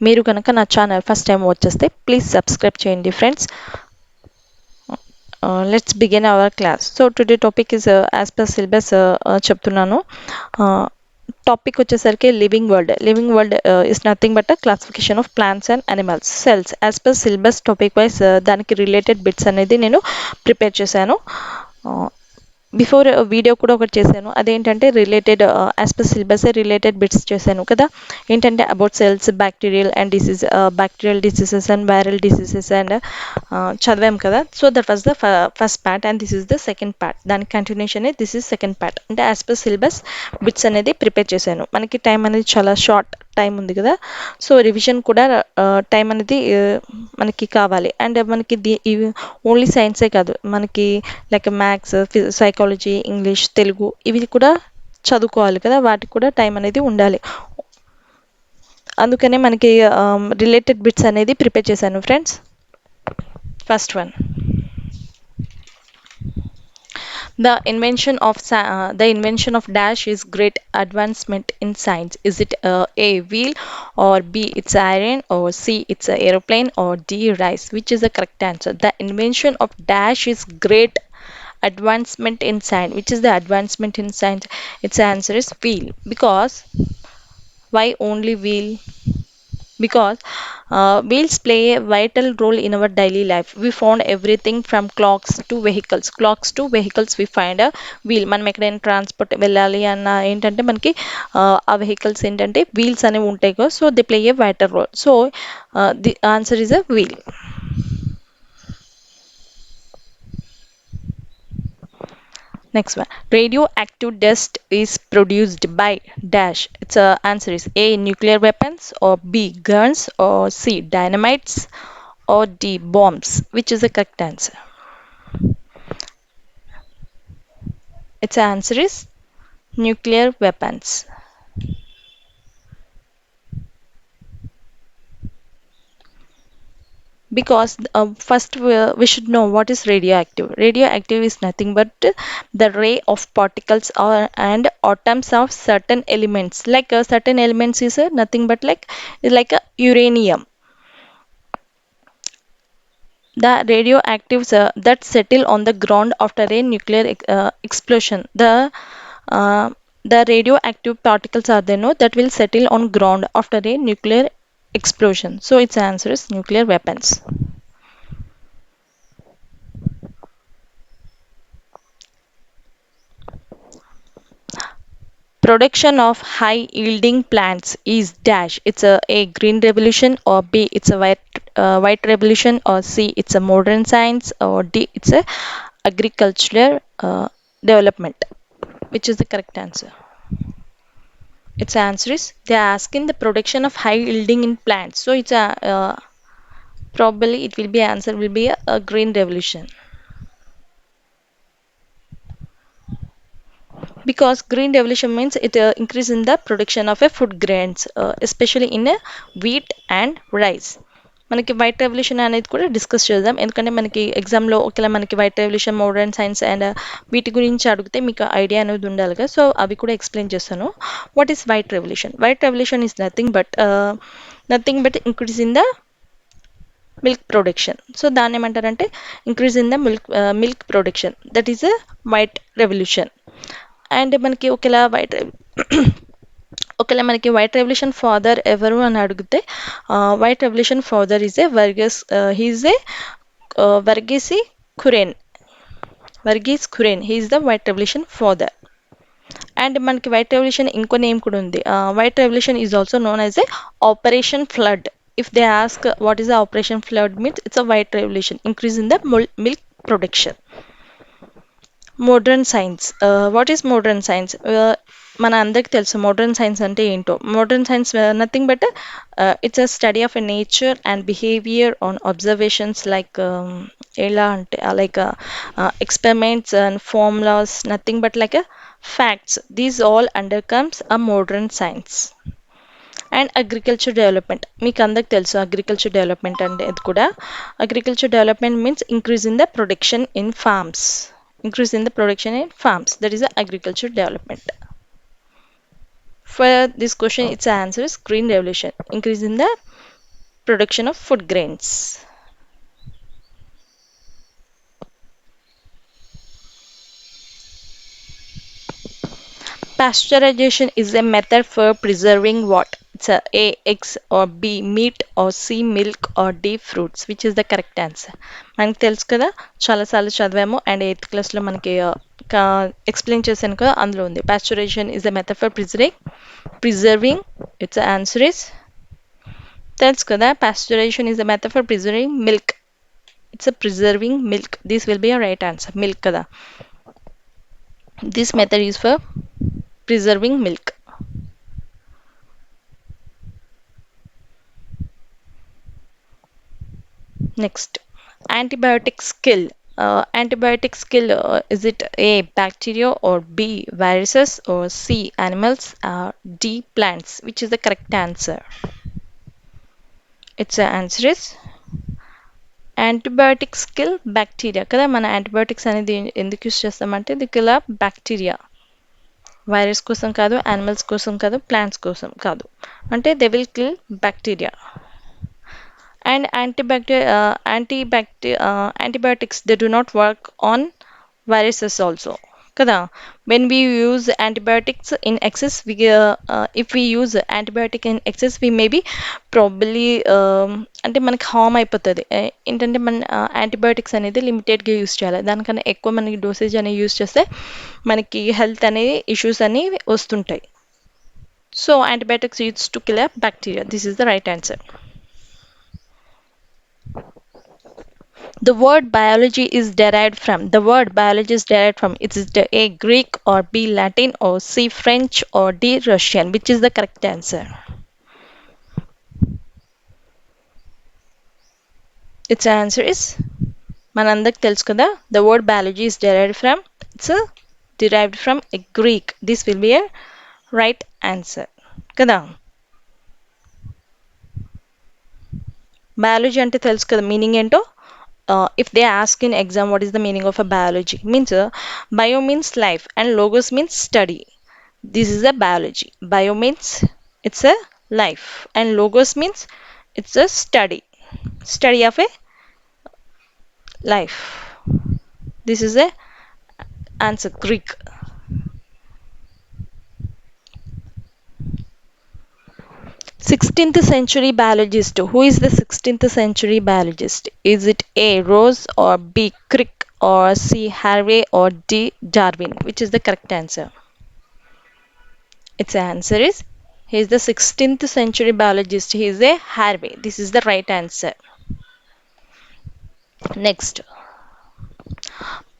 మీరు కనుక నా ఛానల్ ఫస్ట్ టైం వచ్చేస్తే ప్లీజ్ సబ్స్క్రైబ్ చేయండి friends. Let's begin our class. So today topic is as per syllabus చెప్తున్నాను. టాపిక్ వచ్చేసరికి living world is nothing but a classification of plants and animals cells. As per syllabus topic wise దానికి related bits అనేది నేను prepare చేశాను. Before video కూడా ఒకటి చేశాను, అదేంటంటే related as per syllabus related bits చేశాను కదా. ఏంటంటే about cells, bacterial and bacterial diseases and viral diseases and చదివాం కదా. So that was the first part and this is the second part. దానికి continuation this is second part. అంటే as per syllabus bits అనేది prepare చేశాను. మనకి time అనేది చాలా short time ఉంది కదా, సో రివిజన్ కూడా టైం అనేది మనకి కావాలి. అండ్ మనకి ఓన్లీ సైన్సే కాదు, మనకి like maths, psychology, English, Telugu ఇవి కూడా చదువుకోవాలి కదా, వాటికి కూడా టైం అనేది ఉండాలి. అందుకనే మనకి రిలేటెడ్ బిట్స్ అనేది ప్రిపేర్ చేశాను friends. First one, the invention of dash is great advancement in science. Is it A wheel, or B it's iron, or C it's a aeroplane, or D rice? Which is the correct answer? The invention of dash is great advancement in science. Which is the advancement in science? Its answer is wheel. Because why only wheel? Because wheels play a vital role in our daily life. We found everything from clocks to vehicles. We find a wheel. మనం ఎక్కడైనా transport వెళ్ళాలి అన్న ఏంటంటే మనకి ఆ vehicles ఏంటంటే wheels అనేవి ఉంటాయి కదా, so they play a vital role. So the answer is a wheel. Next one, radioactive dust is produced by dash. Its answer is A nuclear weapons, or B guns, or C dynamites, or D bombs. Which is the correct answer? Its answer is nuclear weapons. Because first we should know what is radioactive. Radioactive is nothing but the ray of particles and atoms of certain elements. Like certain elements is nothing but like a uranium. The radioactives that settle on the ground after a nuclear explosion. Uh, the radioactive particles are there, no, that will settle on ground after a nuclear explosion. So its answer is nuclear weapons. Production of high yielding plants is dash. It's a green revolution, or B it's a white revolution, or C it's a modern science, or D it's a agricultural development. Which is the correct answer? Its answer is, they are asking the production of high yielding in plants, so it's a probably it will be answer will be a green revolution. Because green revolution means it increase in the production of a food grains, especially in a wheat and rice. మనకి white revolution అనేది కూడా discuss చేద్దాం, ఎందుకంటే మనకి ఎగ్జామ్లో ఒకవేళ మనకి white revolution, modern science and వీటి గురించి అడిగితే మీకు ఐడియా అనేది ఉండాలి కదా, సో అవి కూడా ఎక్స్ప్లెయిన్ చేస్తాను. What is white revolution? White revolution is nothing but increase in the milk production. So దాన్ని ఏమంటారంటే increase in the milk production, that is a white revolution. And మనకి ఒకవేళ మనకి వైట్ రెవల్యూషన్ ఫాదర్ ఎవరు అని అడిగితే, white revolution father is a Verghese Kurien he is the white revolution father. And మనకి white revolution ఇంకో నేమ్ కూడా ఉంది. White revolution is also known as a operation flood. If they ask what is the operation flood means, it's a white revolution, increase in the milk production. Modern science. What is modern science? మన అందరికి తెలుసు modern science అంటే ఏంటో. Modern science nothing but it's a study of a nature and behaviour on observations, like ఎలా అంటే like experiments and formulas, nothing but like facts. These all under comes a modern science. And agriculture development, మీకు అందరికి తెలుసు agriculture development అంటే. ఇది కూడా agriculture development means increase in the production in farms. That is the agriculture development. For this question, its answer is green revolution, increase in the production of food grains. Pasteurization is a method for preserving what? It's A, eggs, or B, meat, or C, milk, or D, fruits. Which is the correct answer? మనకి తెలుసు కదా, చాలాసార్లు చదివాము and eighth క్లాస్లో మనకి explain చేశాను కదా, అందులో ఉంది. Pasteurization is a method for preserving. Its answer is తెలుసు కదా, pasteurization is a method for preserving milk. It's a preserving milk. This will be a right answer. Milk kada. This method is for preserving milk. Next, antibiotic skill. Antibiotic skill, is it A, bacteria, or B, viruses, or C, animals, or D, plants? Which is the correct answer? Its answer is antibiotic skill bacteria కదా. మన antibiotics అనేది ఎందుకు use చేస్తామంటే దీనిలో bacteria, virus కోసం కాదు, animals కోసం కాదు, ప్లాంట్స్ కోసం కాదు, అంటే they will kill bacteria. And antibiotics, they do not work on viruses also kada. When we use antibiotics in excess, if we use antibiotic in excess, we may be probably అంటే మనకి harm అయిపోతుంది. ఏంటంటే మన antibiotics అనేది లిమిటెడ్గా use చేయాలి. దానికన్నా ఎక్కువ మనకి డోసేజ్ అనేది యూస్ చేస్తే మనకి హెల్త్ అనేది ఇష్యూస్ అనేవి వస్తుంటాయి. So antibiotics use to kill bacteria. This is the right answer. The word biology is derived from. The word biology is derived from. It's A, Greek, or B, Latin, or C, French, or D, Russian. Which is the correct answer? Its answer is మనందరికి తెలుసు కదా. The word biology is derived from. It's derived from a Greek. This will be a right answer కదా. Biology అంటే తెలుసు కదా meaning ఏంటో. If they ask in exam what is the meaning of a biology, means bio means life and logos means study. This is a biology. Bio means it's a life and logos means it's a study of a life. This is a answer. Greek. 16th century biologist. Who is the 16th century biologist? Is it A, Rose, or B, Crick, or C, Harvey, or D, Darwin? Which is the correct answer? Its answer is he is the 16th century biologist. He is a Harvey. This is the right answer. Next,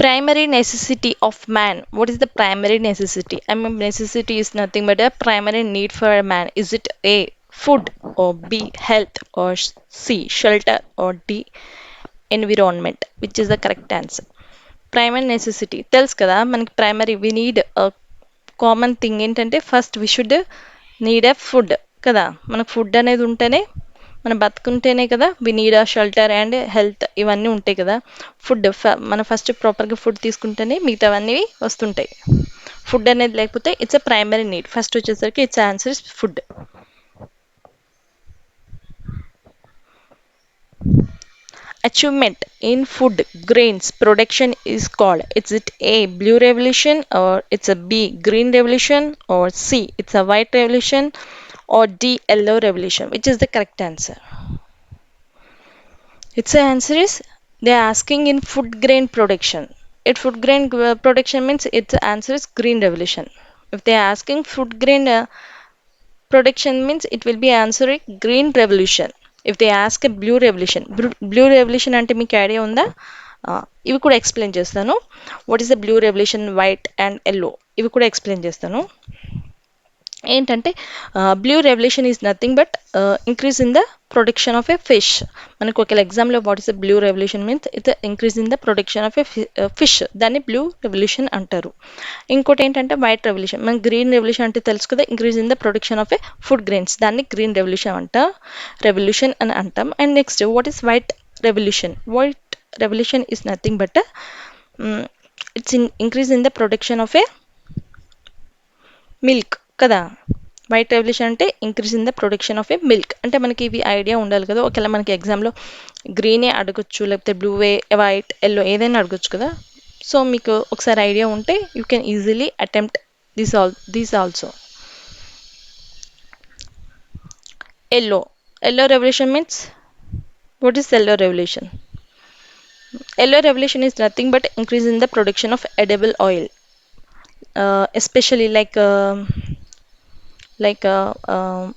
primary necessity of man. What is the primary necessity? I mean, necessity is nothing but a primary need for a man. Is it A, food, or B, health, or C, shelter, or D, environment? Which is the correct answer? Primary necessity తెలుసు కదా మనకి. Primary we need common thing ఏంటంటే first we should need a food కదా. మనకు food అనేది ఉంటేనే మనం బతుకుంటేనే కదా. We need a shelter and health, ఇవన్నీ ఉంటాయి కదా. ఫుడ్ మనం ఫస్ట్ ప్రాపర్గా ఫుడ్ తీసుకుంటేనే మిగతావన్నీ వస్తుంటాయి. ఫుడ్ అనేది లేకపోతే it's a primary need. First వచ్చేసరికి it's answer is food. Achievement in food grains production is called. Is it A, blue revolution, or it's a B, green revolution, or C, it's a white revolution, or D, yellow revolution? Which is the correct answer? Its answer is they are asking in food grain production. If food grain production means its answer is green revolution. If they are asking food grain production means it will be answering green revolution. If they ask a blue revolution, blue revolution అంటే మీకు idea ఉందా? ఇవి కూడా explain చేస్తాను. What is the blue revolution, white and yellow, ఇవి కూడా explain చేస్తాను. ఏంటంటే blue revolution is nothing but increase in the production of a fish. మనకు ఒకవేళ ఎగ్జామ్లో what is the blue revolution means it increase in the production of a fish, దాన్ని blue revolution అంటారు. ఇంకోటి ఏంటంటే వైట్ రెవల్యూషన్. మనం గ్రీన్ రెవల్యూషన్ అంటే తెలుసు కదా, increase in the production of a food grains, దాన్ని గ్రీన్ రెవల్యూషన్ అని అంటాం. And next what is white revolution? White revolution is nothing but it's increase in the production of a milk కదా. White revolution అంటే increase in the production of a milk. అంటే మనకి ఇవి idea ఉండాలి కదా, ఒకవేళ మనకి ఎగ్జామ్లో గ్రీనే అడగొచ్చు, లేకపోతే బ్లూవే, వైట్, ఎల్లో ఏదైనా అడగొచ్చు కదా. సో మీకు ఒకసారి ఐడియా ఉంటే you can easily attempt these also. Yellow revolution means, what is yellow revolution? Yellow revolution is nothing but increase in the production of edible oil, especially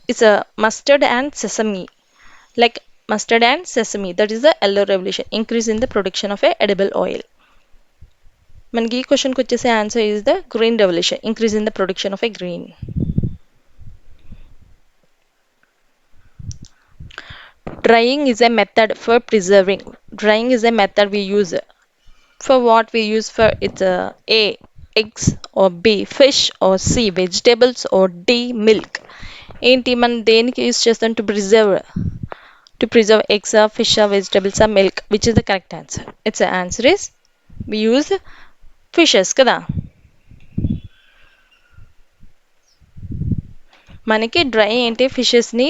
it's a mustard and sesame, like mustard and sesame. That is the yellow revolution, increase in the production of a edible oil. మనకి ఈ క్వశ్చన్కి వచ్చేసే answer is the green revolution, increase in the production of a green. Drying is a method for preserving. Drying is a method we use for what we use for it's A eggs, or B fish, or C vegetables, or D milk. ఏంటి మనం దేనికి use చేస్తాం to preserve eggs, or fish, or vegetables, or milk? Which is the correct answer? Its answer is we use fishes కదా. మనకి dry ఏంటి, ఫిషెస్ని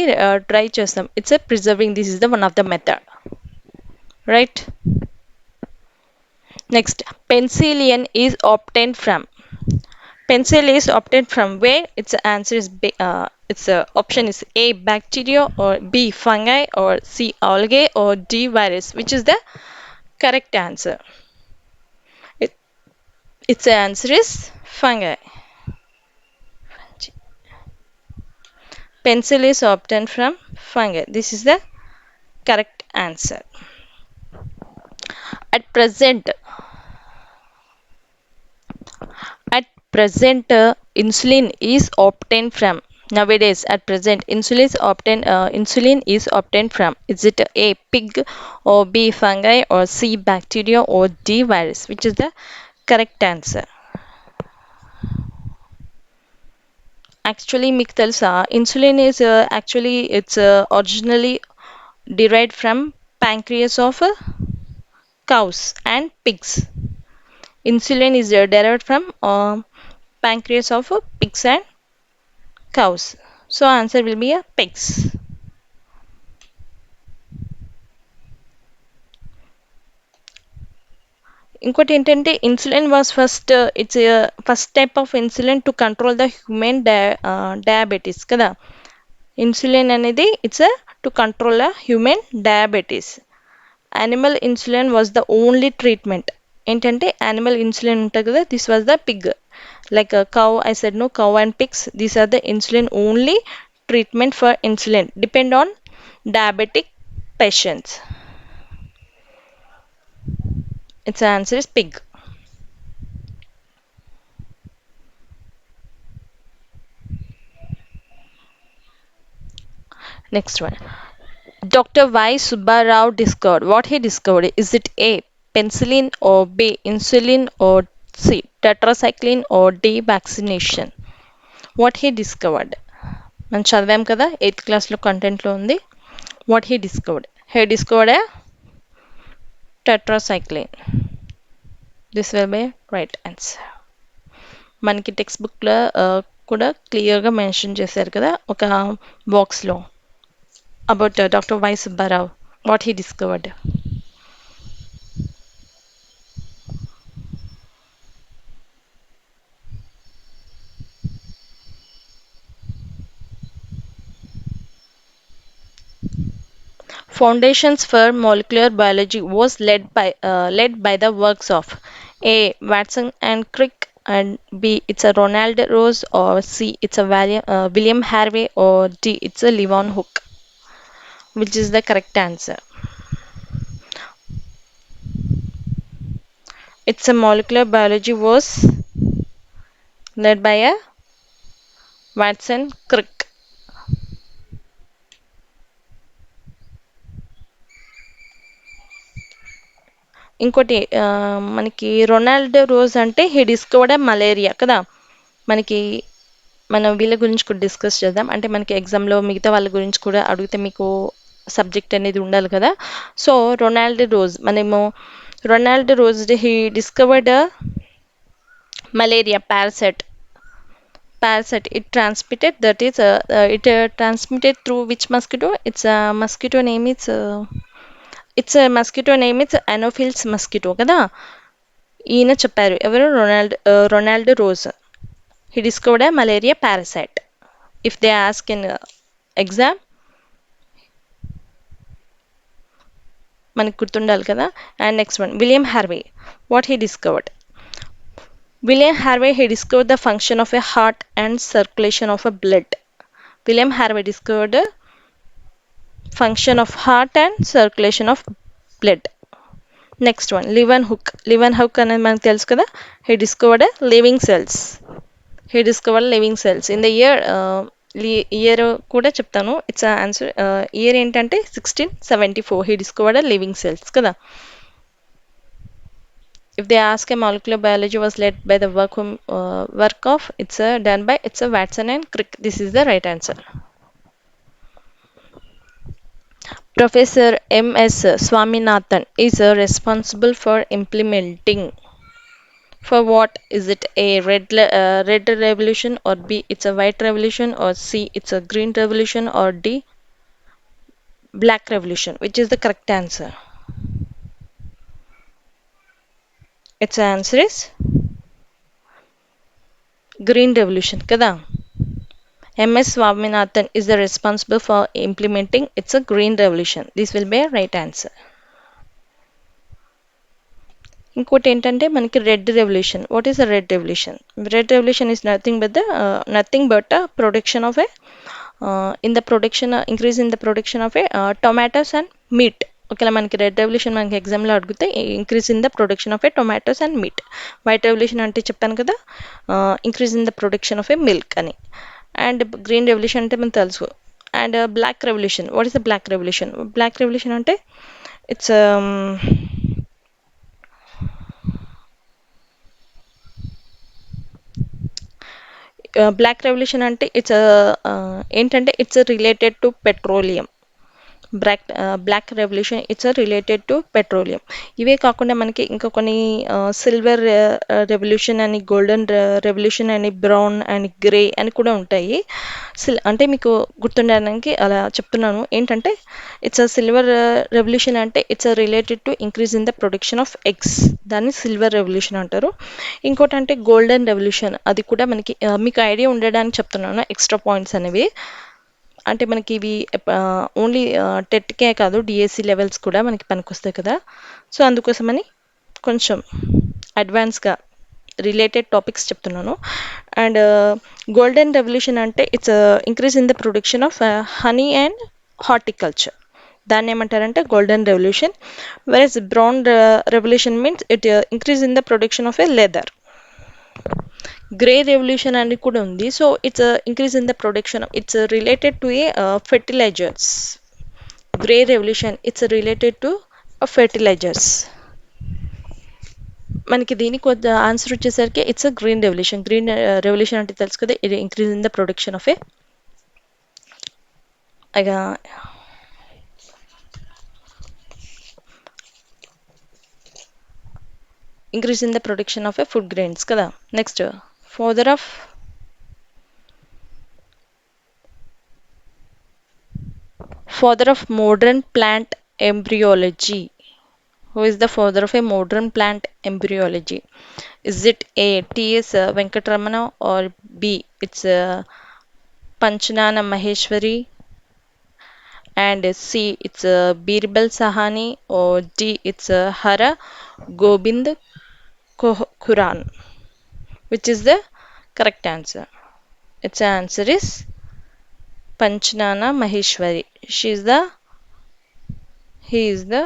dry చేస్తాం. It's a preserving. This is the one of the method, right. Next, penicillin is obtained from. Pencil is obtained from where? Its answer is its option is A bacteria, or B fungi, or C algae, or D virus. Which is the correct answer? It, its answer is fungi. Pencil is obtained from fungi. This is the correct answer. At present, at present, insulin is obtained from. Nowadays, at present, insulin is obtained from. Is it A pig, or B fungi, or C bacteria, or D virus? Which is the correct answer? Actually మీకు తెలుసా, insulin is actually it's originally derived from pancreas of cows and pigs. Insulin is derived from pancreas of pigs and cows. So answer will be a pigs. ఇంకోటి ఏంటంటే, insulin was first it's first type of insulin to control the human diabetes కదా. Insulin అనేది it's to control the human diabetes. Animal insulin was the only treatment. ఏంటంటే animal insulin ఉంటుంది కదా, this was the Pig. Like a cow, I said no, cow and pigs, these are the insulin only treatment for insulin depend on diabetic patients. Its answer is pig. Next one, Dr. Y Subbarao discovered. What he discovered? Is it A penicillin, or B insulin, or C tetracycline, or D vaccination? What he discovered? మనం చదివాం కదా, 8th క్లాస్లో కంటెంట్లో ఉంది. What he discovered a tetracycline. This will be right answer. మనకి text బుక్లో కూడా క్లియర్గా mention చేశారు కదా ఒక బాక్స్లో about doctor why Subbarao, what he discovered. Foundations for Molecular Biology was led by the works of A. Watson and Crick, and B. It's a Ronald Rose, or C. It's a William Harvey, or D. It's a Levon Hook. Which is the correct answer? It's a molecular biology was led by a Watson Crick. ఇంకోటి మనకి Ronald rose అంటే he discovered malaria కదా. మనకి మనం వీళ్ళ గురించి కూడా discuss చేద్దాం. అంటే మనకి ఎగ్జామ్లో మిగతా వాళ్ళ గురించి కూడా అడిగితే మీకు సబ్జెక్ట్ అనేది ఉండాలి కదా. సో రొనాల్డ్ రోజ్, మనము Ronald rose he discovered malaria parasite. It transmitted, that is it transmitted through which mosquito? It's a mosquito name. It's a mosquito name. It's Anopheles mosquito కదా. ఈయన చెప్పారు ఎవరు? Ronald rose. He discovered a malaria parasite. If they ask in exam, మనకు గుర్తుండాలి కదా. And next one, William Harvey. What he discovered? William Harvey, he discovered the function of a heart and circulation of a blood. William Harvey discovered the function of heart and circulation of blood. Next one, Leeuwenhoek. Leeuwenhoek అనేది మనకు తెలుసు కదా. He discovered a living cells. He discovered living cells. In the year కూడా చెప్తాను. It's answer. Year ఏంటంటే 1674. He discovered a living cells కదా. If they ask a molecular biology was led by the work of, it's done by, it's a Watson and Crick. This is the right answer. Professor M.S. Swaminathan is responsible for implementing, for what? Is it A, red revolution, or B, it's a white revolution, or C, it's a green revolution, or D, black revolution? Which is the correct answer? Its answer is green revolution kada. M.S. Swaminathan is the responsible for implementing, it's a green revolution. This will be a right answer. ఇంకోటి ఏంటంటే మనకి red revolution. What is the red revolution? Red revolution is nothing but production of a increase in the production of a tomatoes and meat. ఓకేలా మనకి red revolution మనకి ఎగ్జామ్లో అడిగితే increase in the production of a tomatoes and meat. White revolution అంటే చెప్పాను కదా, increase in the production of a milk అని. And green revolution అంటే మనకు తెలుసు. And black revolution. What is the black revolution? Black revolution అంటే it's black revolution అంటే ఏంటంటే it's related to petroleum. Black revolution it's related to petroleum. ఇవే కాకుండా మనకి ఇంకా కొన్ని సిల్వర్ రెవల్యూషన్ అని, గోల్డెన్ రెవల్యూషన్ అని, బ్రౌన్ అండ్ గ్రే అని కూడా ఉంటాయి. అంటే మీకు గుర్తుండడానికి అలా చెప్తున్నాను. ఏంటంటే ఇట్స్ సిల్వర్ రెవల్యూషన్ అంటే it's related to increase in the production of eggs. దాన్ని సిల్వర్ రెవల్యూషన్ అంటారు. ఇంకోటి అంటే గోల్డెన్ రెవల్యూషన్. అది కూడా మనకి మీకు ఐడియా ఉండడానికి చెప్తున్నాను ఎక్స్ట్రా పాయింట్స్ అనేవి. అంటే మనకి ఇవి ఓన్లీ టెట్కే కాదు, డిఎస్సి లెవెల్స్ కూడా మనకి పనికొస్తాయి కదా. సో అందుకోసమని కొంచెం అడ్వాన్స్గా రిలేటెడ్ టాపిక్స్ చెప్తున్నాను. అండ్ గోల్డెన్ రెవల్యూషన్ అంటే it's increase in the production of honey and horticulture. దాన్ని ఏమంటారంటే గోల్డెన్ రెవల్యూషన్. వెరస్ brown revolution means it increase in the production of a leather. Grey revolution అని కూడా ఉంది. So it's increase in the production, it's related to a fertilisers. Grey revolution it's related to fertilisers. మనకి దీనికి answer వచ్చేసరికి it's green revolution. Green revolution అంటే తెలుసు కదా, ఇది increase in the production of A increase in the production of a food grains kada. Next, father of modern plant embryology. Who is the father of a modern plant embryology? Is it A, T.S. Venkatramana, or B, it's Panchanana Maheshwari, and C, it's Birbal Sahani, or D, it's Hara Gobind Quran? Which is the correct answer? Its answer is Panchanana Maheshwari. He is the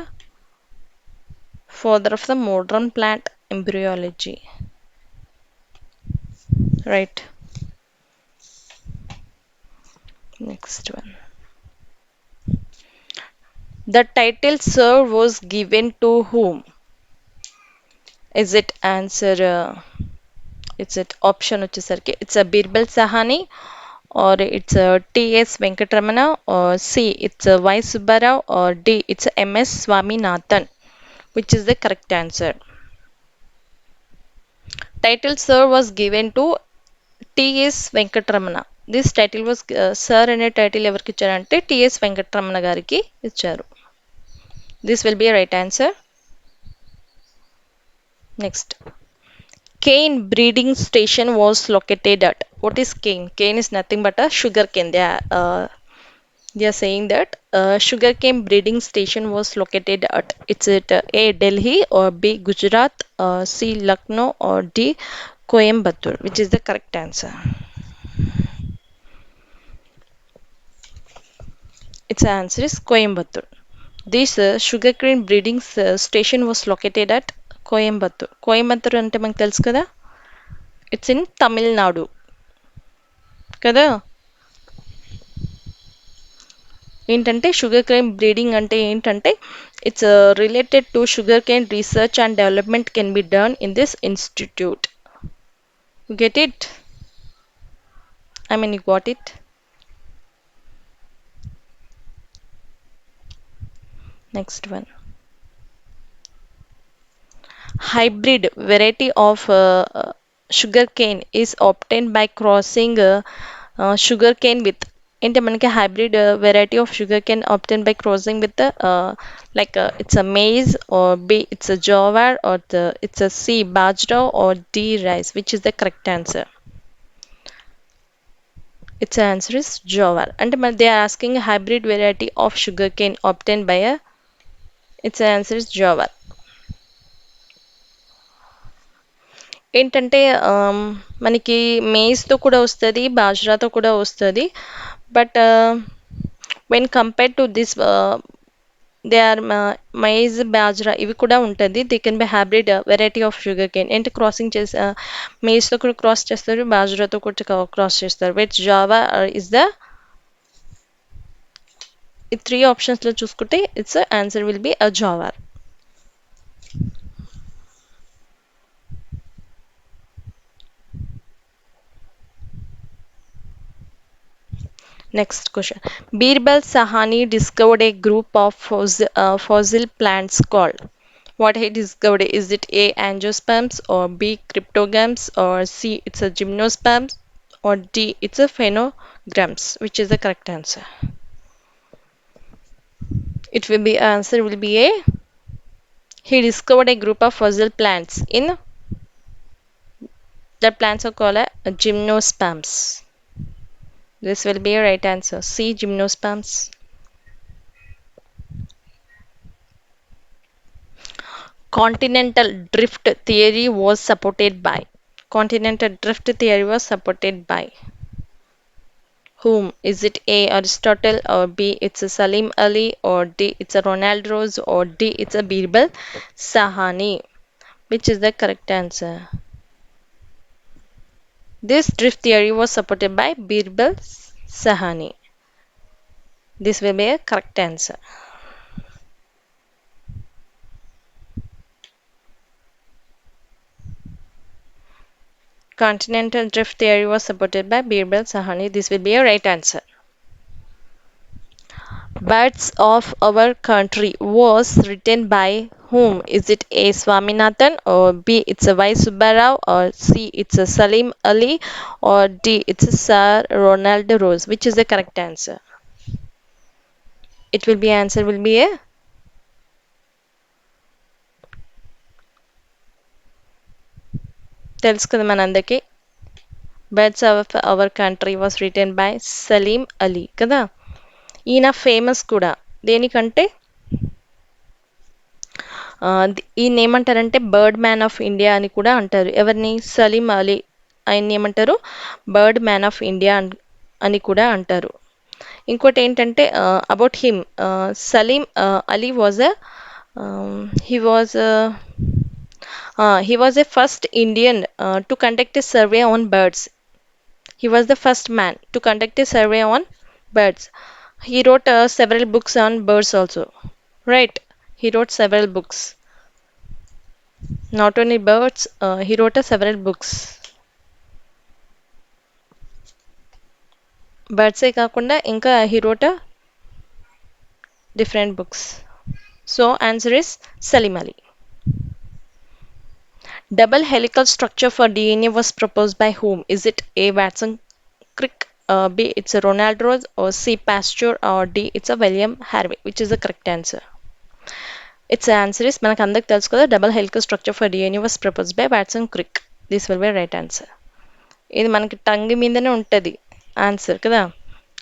father of the modern plant embryology. Right. Next one. The title Sir was given to whom? Is it answer? It's it option వచ్చేసరికి it's a Birbal Sahani, or it's a T.S. Venkatramana, or C, it's a Y. Subbarao, or D, it's a M.S. Swaminathan. Which is the correct answer? Title Sir was given to TS Venkataramana. This title was sir అనే title ఎవరికి ఇచ్చారంటే TS Venkataramana గారికి ఇచ్చారు. This will be right answer. Next, cane breeding station was located at. What is cane? Cane is nothing but a sugar cane. They are saying that sugarcane breeding station was located at. It's at A, Delhi, or B, Gujarat, C, Lucknow, or D, Coimbatore, which is the correct answer. Its answer is Coimbatore. This sugarcane breeding station was located at Coimbatore. Coimbatore అంటే మనకు తెలుసు కదా, it's in Tamil Nadu కదా. ఏంటంటే sugar cane breeding అంటే ఏంటంటే it's related to sugar cane research and development can be done in this institute. You get it? I mean you got it? Next one, hybrid variety of sugar cane is obtained by crossing sugar cane with. ఏంటి మనకి hybrid variety of sugar cane obtain by crossing with like it's A maize or B it's a jowar or it's a C bajra or D rice, which is the correct answer? It's answer is jowar. అంటే మన they are asking hybrid variety of sugar cane obtain by a, it's answer is jowar. ఏంటంటే మనకి మేజ్తో కూడా వస్తుంది, బాజ్రాతో కూడా వస్తుంది. But when compare to this they are maize bajra ఇవి కూడా ఉంటుంది. They can be hybrid variety of sugar cane. ఏంటి క్రాసింగ్ చేసి మేజ్తో కూడా క్రాస్ చేస్తారు, బాజ్రాతో కూడా క్రాస్ చేస్తారు. విచ్ జావా ఇస్ ద, ఈ త్రీ ఆప్షన్స్లో చూసుకుంటే it's answer will be a Jewar. Next question. Birbal Sahani discovered a group of fossil plants called. What he discovered? Is it A, angiosperms, or B, cryptogams, or C, it's a gymnosperms, or D, it's a phenograms? Which is the correct answer? It will be, answer will be A. He discovered a group of fossil plants in, the plants are called gymnosperms. This will be a right answer. C, gymnosperms. Continental drift theory was supported by. Continental drift theory was supported by whom? Is it A, Aristotle, or B, it's a Salim Ali, or D, it's a Ronald Rose, or D, it's a Birbal Sahani? Which is the correct answer? This drift theory was supported by Birbal Sahani. This will be a correct answer. Continental drift theory was supported by Birbal Sahani. This will be a right answer. Birds of Our Country was written by whom? Is it A, Swaminathan, or B, it's a Y Subbarao, or C, it's a Salim Ali, or D, it's a Sir Ronald Rose? Which is the correct answer? It will be, answer will be A. తెలుసు కదా మనందరికీ, birds of our country was written by Salim Ali కదా. ఈయన famous కూడా దేనికంటే, ఈయన ఏమంటారంటే bird man of India అని కూడా అంటారు. ఎవరిని? సలీం అలీ. ఆయన్ని ఏమంటారు? బర్డ్ మ్యాన్ ఆఫ్ ఇండియా అని కూడా అంటారు. ఇంకోటి ఏంటంటే about him, Salim Ali was a, he was a first Indian to conduct a survey on birds. He was the first man to conduct a survey on birds. He wrote several books on birds also, right? He wrote several books. Not only birds, he wrote several books. Birds ఏ కాకుండా ఇంకా he wrote different books. So answer is Salim Ali. Double helical structure for DNA was proposed by whom? Is it A. Watson Crick, B. It's a Ronald Rose, or C. Pasteur, or D. It's a William Harvey, which is the correct answer. Its answer is మనకు అందరికి తెలుసు కదా double helical structure for DNA was propose by Watson Crick. This will be right answer. ఇది మనకి tongue మీదనే ఉంటుంది answer కదా.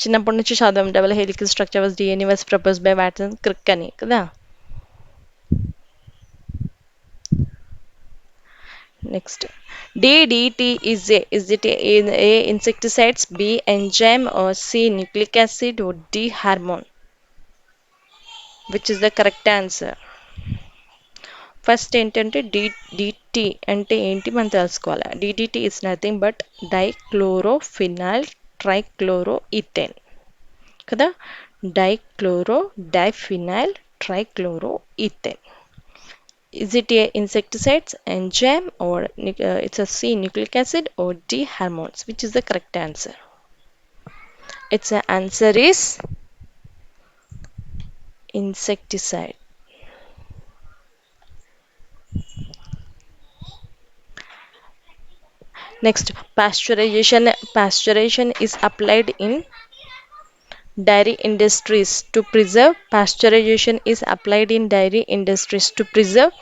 చిన్నప్పటి నుంచి చదవం double helical structure was DNA was propose by Watson Crick అని కదా. Next, DDT is it A insecticides, B enzyme, or C nucleic acid, or D hormone? Which is the correct answer? First ఏంటంటే DDT అంటే ఏంటి మనం తెలుసుకోవాలి. DDT is nothing but dichlorophenol trichloroethane కదా. Diphenol trichloroethane. Is it a insecticides, enzyme, or it's a C nucleic acid, or D hormones? Which is the correct answer? Its answer is insecticide. Next, pasteurization. Pasteurization is applied in dairy industries to preserve. Pasteurization is applied in dairy industries to preserve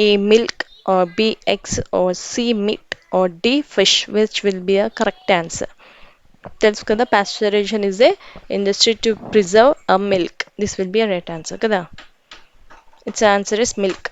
A milk, or B eggs, or C meat, or D fish. Which will be a correct answer? తెలుసు కదా pasteurization is a industry to preserve a milk. This will be a right answer కదా. It's answer is milk.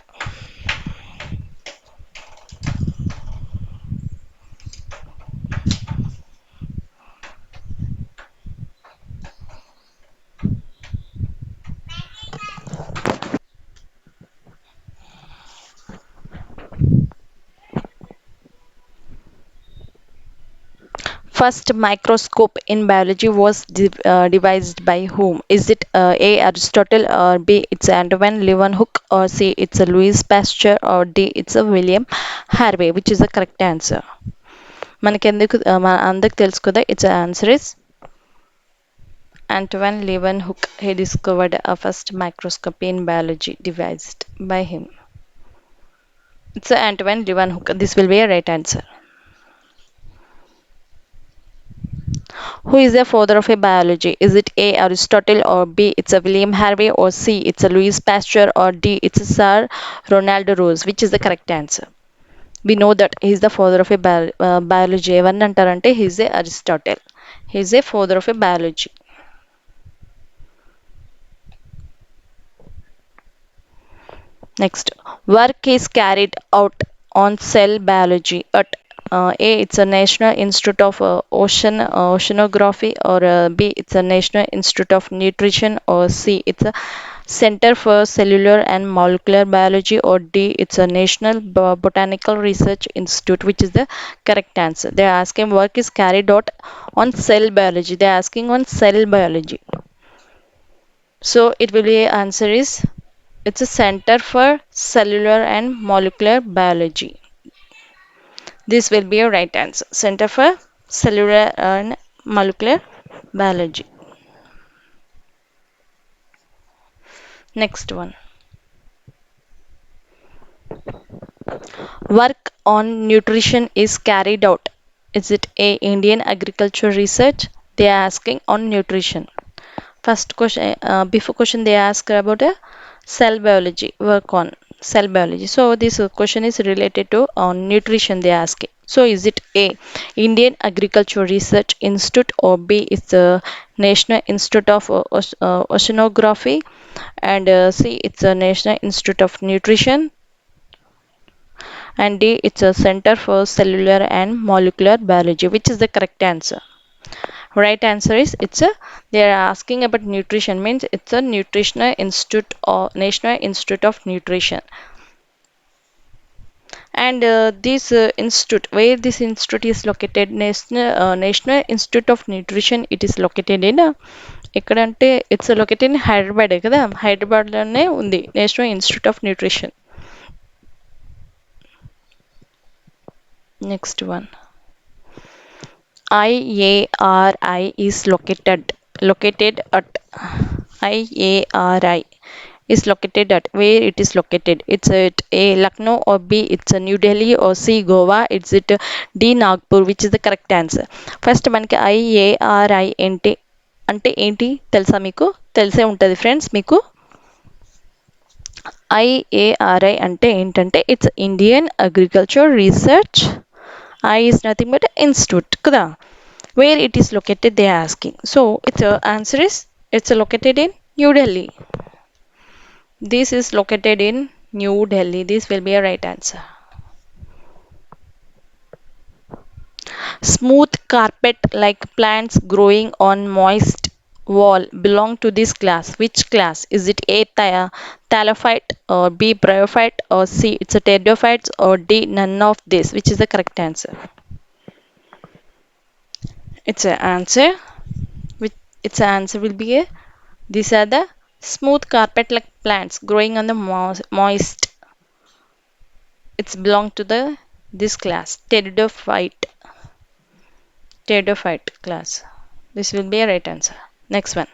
First microscope in biology was devised by whom? Is it A. Aristotle, or B. It's Antoine Leeuwenhoek, or C. It's a Louis Pasteur, or D. It's a William Harvey, which is the correct answer. మనకెందుకు మన అందరికి తెలుసు కదా. It's answer is Antoine Leeuwenhoek. He discovered a first microscopy in biology devised by him. It's Antoine Leeuwenhoek. This will be a right answer. Who is the father of a biology? Is it A. Aristotle, or B. It's a William Harvey, or C. It's a Louis Pasteur, or D. It's a Sir Ronald Rose? Which is the correct answer? We know that he is the father of a biology. Evan antarante he is a Aristotle. He is a father of a biology. Next, work is carried out on cell biology at A. It's a National Institute of Oceanography, or B. It's a National Institute of Nutrition, or C. It's a Center for Cellular and Molecular Biology, or D. It's a National Botanical Research Institute. Which is the correct answer? They are asking work is carried out on cell biology. They are asking on cell biology. So it will be answer is it's a Center for Cellular and Molecular Biology. This will be a right answer. Center for Cellular and Molecular Biology. Next one. Work on nutrition is carried out. Is it A. Indian Agriculture Research? They are asking on nutrition. First question, before question they ask about a cell biology, work on cell biology. So this question is related to on nutrition they are asking. So is it A. Indian Agriculture Research Institute, or B is the National Institute of Oceanography, and C it's a National Institute of Nutrition, and D it's a Center for Cellular and Molecular Biology. Which is the correct answer? Right answer is it's a they are asking about nutrition, means it's a nutritional institute or National Institute of Nutrition. And this institute, where this institute is located, National Institute of Nutrition, it is located in ఎక్కడంటే it's located in Hyderabad కదా. హైదరాబాద్లోనే ఉంది national institute of nutrition. Next one. IARI is located at IARI is located at? Where it is located? It's at A, Lucknow, or B, it's a New Delhi, or C, Goa? It's it D, Nagpur? Which is the correct answer? First మనకి IARI అంటే ఏంటి తెలుసా మీకు? తెలిసే ఉంటుంది friends మీకు. IARI అంటే ఏంటంటే it's Indian agriculture research. I is nothing but institute కదా. Where it is located they are asking. So its answer is it's located in New Delhi. This is located in New Delhi. This will be a right answer. Smooth carpet like plants growing on moist wall belong to this class. Which class? Is it A, thallophyte, or B, bryophyte, or C, it's a pteridophytes, or D, none of this? Which is the correct answer? Its answer which its answer will be A. These are the smooth carpet like plants growing on the moist. It's belong to the this class, pteridophyte class. This will be a right answer. Next one.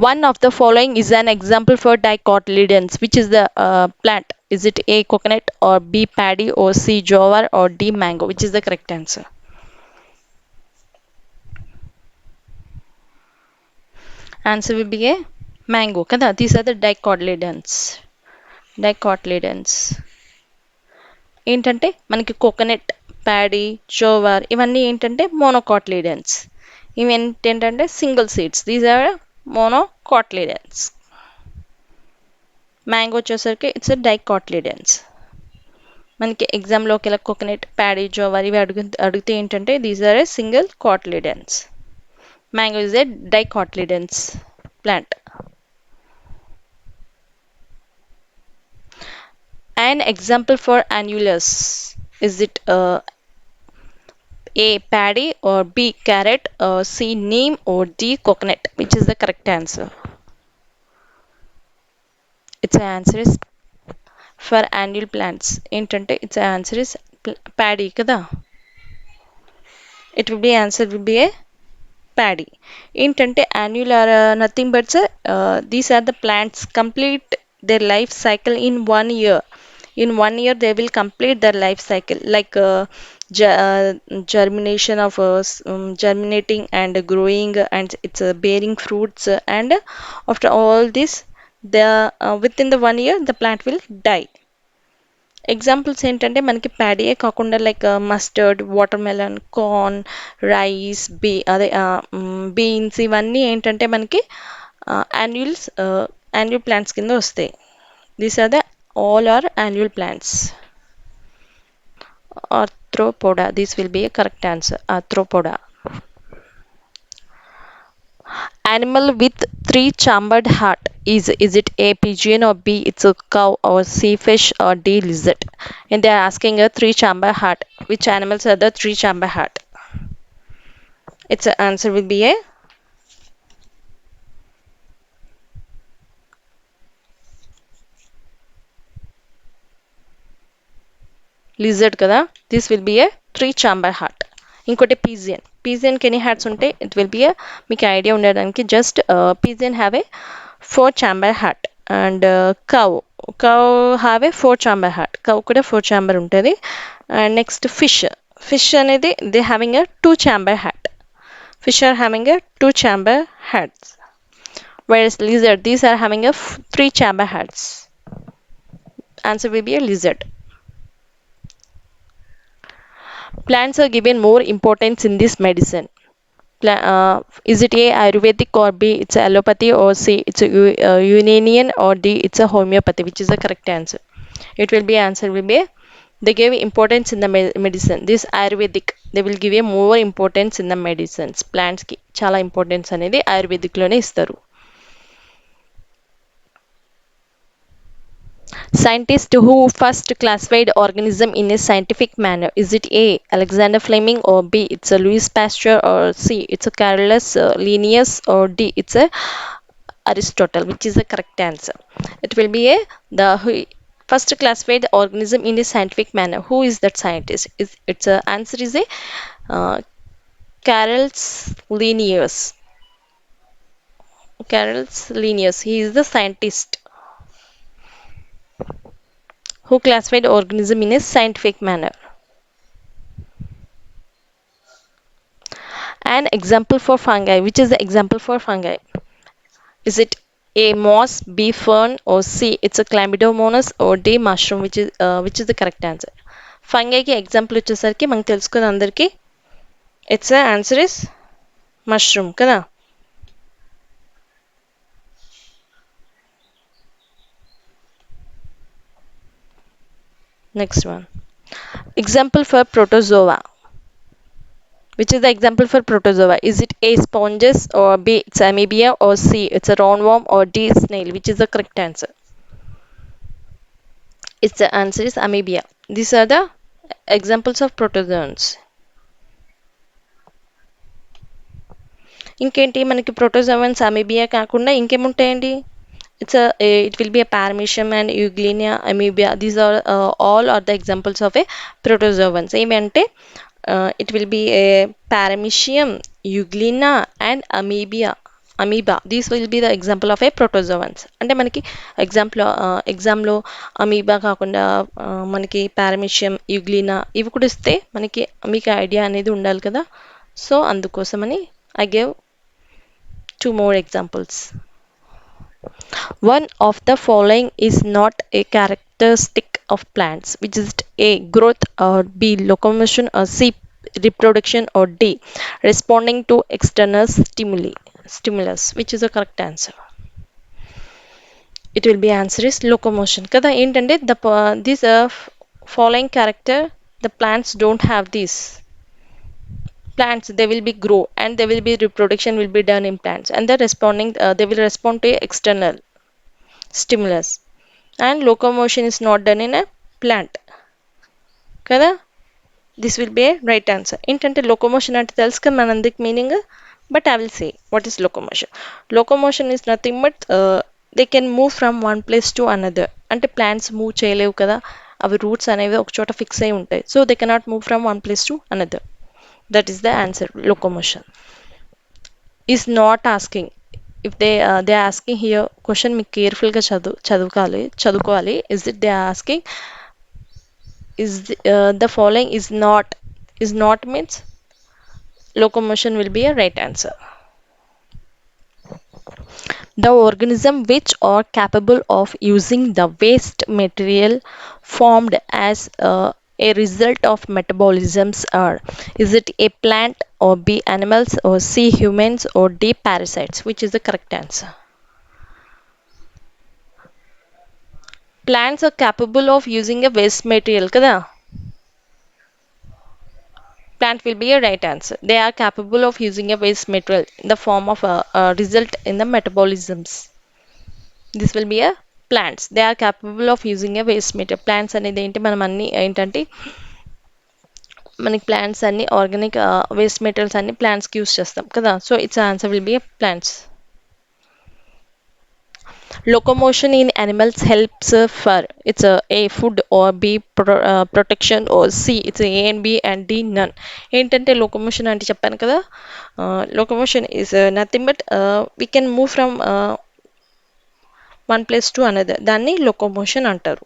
One of the following is an example for dicotyledons. Which is the plant? Is it A, coconut, or B, paddy, or C, jowar, or D, mango? Which is the correct answer? Answer will be A, mango. Kada? These are the dicotyledons. ఏంటంటే మనకి coconut, paddy, jowar ఇవన్నీ ఏంటంటే monocotyledons. ఇవి ఏంటంటే single seeds. These are monocotyledons. Mango వచ్చేసరికి it's dicotyledons. మనకి ఎగ్జామ్లోకి ఇలా కోకోనట్, ప్యాడీ, జోవర్ ఇవి అడిగితే ఏంటంటే these are a single cotyledons. Mango is a dicotyledons plant. An example for annulus. Is it A, paddy, or B, carrot, or C, neem, or D, coconut? Which is the correct answer? Its answer is for annual plants. ఏంటంటే its answer is paddy కదా. It will be answer will be a paddy. ఏంటంటే annual are nothing but these are the plants complete their life cycle in 1 year. In 1 year they will complete their life cycle like germination of germinating and growing and it's bearing fruits and after all this the within the 1 year the plant will die. Examples ఏంటంటే మనకి ప్యాడీయే కాకుండా like mustard, watermelon, corn, rice, beans ఇవన్నీ ఏంటంటే మనకి annual plants కింద వస్తాయి. These are the all are annual plants. Arthropoda. This will be a correct answer. Arthropoda. Animal with three-chambered heart. Is it A, pigeon, or B, it's a cow, or C, fish, or D, lizard? And they are asking a three-chamber heart. Which animals are the three-chamber heart? Its answer will be A, lizard కదా. This will be A three chamber heart. ఇంకోటి పీజియన్కి ఎన్ని hearts ఉంటాయి? It will be ఏ మీకు idea ఉండడానికి just pigeon have a 4-chamber heart and cow have a 4-chamber heart. Cow కూడా 4-chamber ఉంటుంది. And next fish అనేది they having a 2-chamber heart. Fish are having a 2-chamber hearts. whereas lizard these are having a 3-chamber hearts. Answer will be a lizard. Plants are given more importance in this medicine. Is it A, Ayurvedic, or B, it's a allopathy, or C, it's a Unanian, or D, it's a homeopathy? Which is the correct answer? It will be answer will be they gave importance in the medicine. This Ayurvedic they will give a more importance in the medicines. Plants ki chala importance అనేది Ayurvedic లోనే ఇస్తారు. Scientist who first classified organism in a scientific manner. Is it A, Alexander Fleming, or B, it's a Louis Pasteur, or C, it's a Carolus Linnaeus, or D, it's a Aristotle? Which is the correct answer? It will be A, the first classified organism in a scientific manner. Who is that scientist? Its answer is A, Carolus Linnaeus. Carol's Linnaeus. He is the scientist who classified organism in a scientific manner. An example for fungi. Which is the example for fungi? Is it A moss, B fern, or C it's a chlamydomonas, or D mushroom, which is the correct answer? Fungi కి example వచ్చేసరికి మనకు తెలుసుకున్న అందరికి it's answer is mushroom కదా. Next one. Example for protozoa. Which is the example for protozoa? Is it A sponges, or B it's amoeba, or C it's a roundworm, or D snail? Which is the correct answer? Its the answer is amoeba. These are the examples of protozoans. ఇంకేంటి మనకి protozoans అమీబియా కాకుండా ఇంకేముంటాయండి? It will be a paramecium and eugenia amoeba. These are all are the examples of a protozoans. ఏమంటే it will be a paramecium, euglena and amoeba. These will be the example of a protozoans. అంటే మనకి ఎగ్జామ్లో amoeba కాకుండా మనకి పారమిషియం, యుగ్లీనా ఇవి కూడా ఇస్తే మీకు ఐడియా అనేది ఉండాలి కదా. సో అందుకోసమని I gave two more examples. One of the following is not a characteristic of plants, which is A growth, or B locomotion, or C reproduction, or D responding to external stimulus. Which is the correct answer? It will be answer is locomotion kada. Entante this following character the plants don't have this. Plants they will be grow and they will be reproduction will be done in plants, and the responding they will respond to external stimulus, and locomotion is not done in a plant kada. This will be a right answer. ఏంటంటే locomotion అంటే తెలుసు కదా మనందరికి meaning, but I will say what is locomotion. Locomotion is nothing but they can move from one place to another. అంటే plants move చేయలేవు కదా, అవి roots అనేవి ఒక చోట ఫిక్స్ అయి ఉంటాయి. So they cannot move from one place to another. That is the answer. Locomotion is not asking. If they are asking here question, మీకు కేర్ఫుల్ గా చదువుకోవాలి. Is it they are asking is the following is not means locomotion will be a right answer. The organism which are capable of using the waste material formed as a result of metabolisms are: is it A plant, or B animals, or C humans, or D parasites? Which is the correct answer? Plants are capable of using a waste material kada. Plant will be a right answer. They are capable of using a waste material in the form of a result in the metabolisms. This will be a plants. They are capable of using a waste material. Plants అనేది ఏంటి, మనం అన్ని ఏంటంటే మనకి plants అన్ని organic waste materials అన్ని ప్లాంట్స్కి use చేస్తాం కదా. So it's answer will B plants. Locomotion in animals helps for it's A food, or B protection, or C it's A and B and D none. ఏంటంటే locomotion అంటే చెప్పాను కదా, locomotion is nothing but we can move from one place to another. దాన్ని locomotion అంటారు.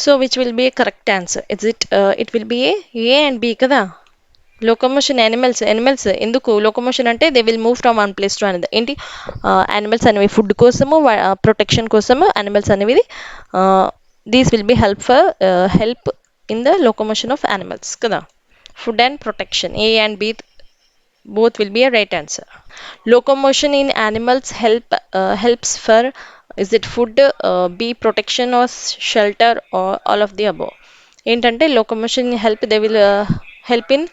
So which will be a correct answer? Is it it will be A and B kada. Locomotion animals ఎందుకు locomotion అంటే they will move from one place to another. ఏంటి animals అనేవి food కోసము protection కోసము animals అనేవి these will be help in the locomotion of animals కదా. Food and protection A and B both will be a right answer. Locomotion in animals helps for is it food, B protection, or shelter, or all of the above? ఏంటంటే locomotion help they will help in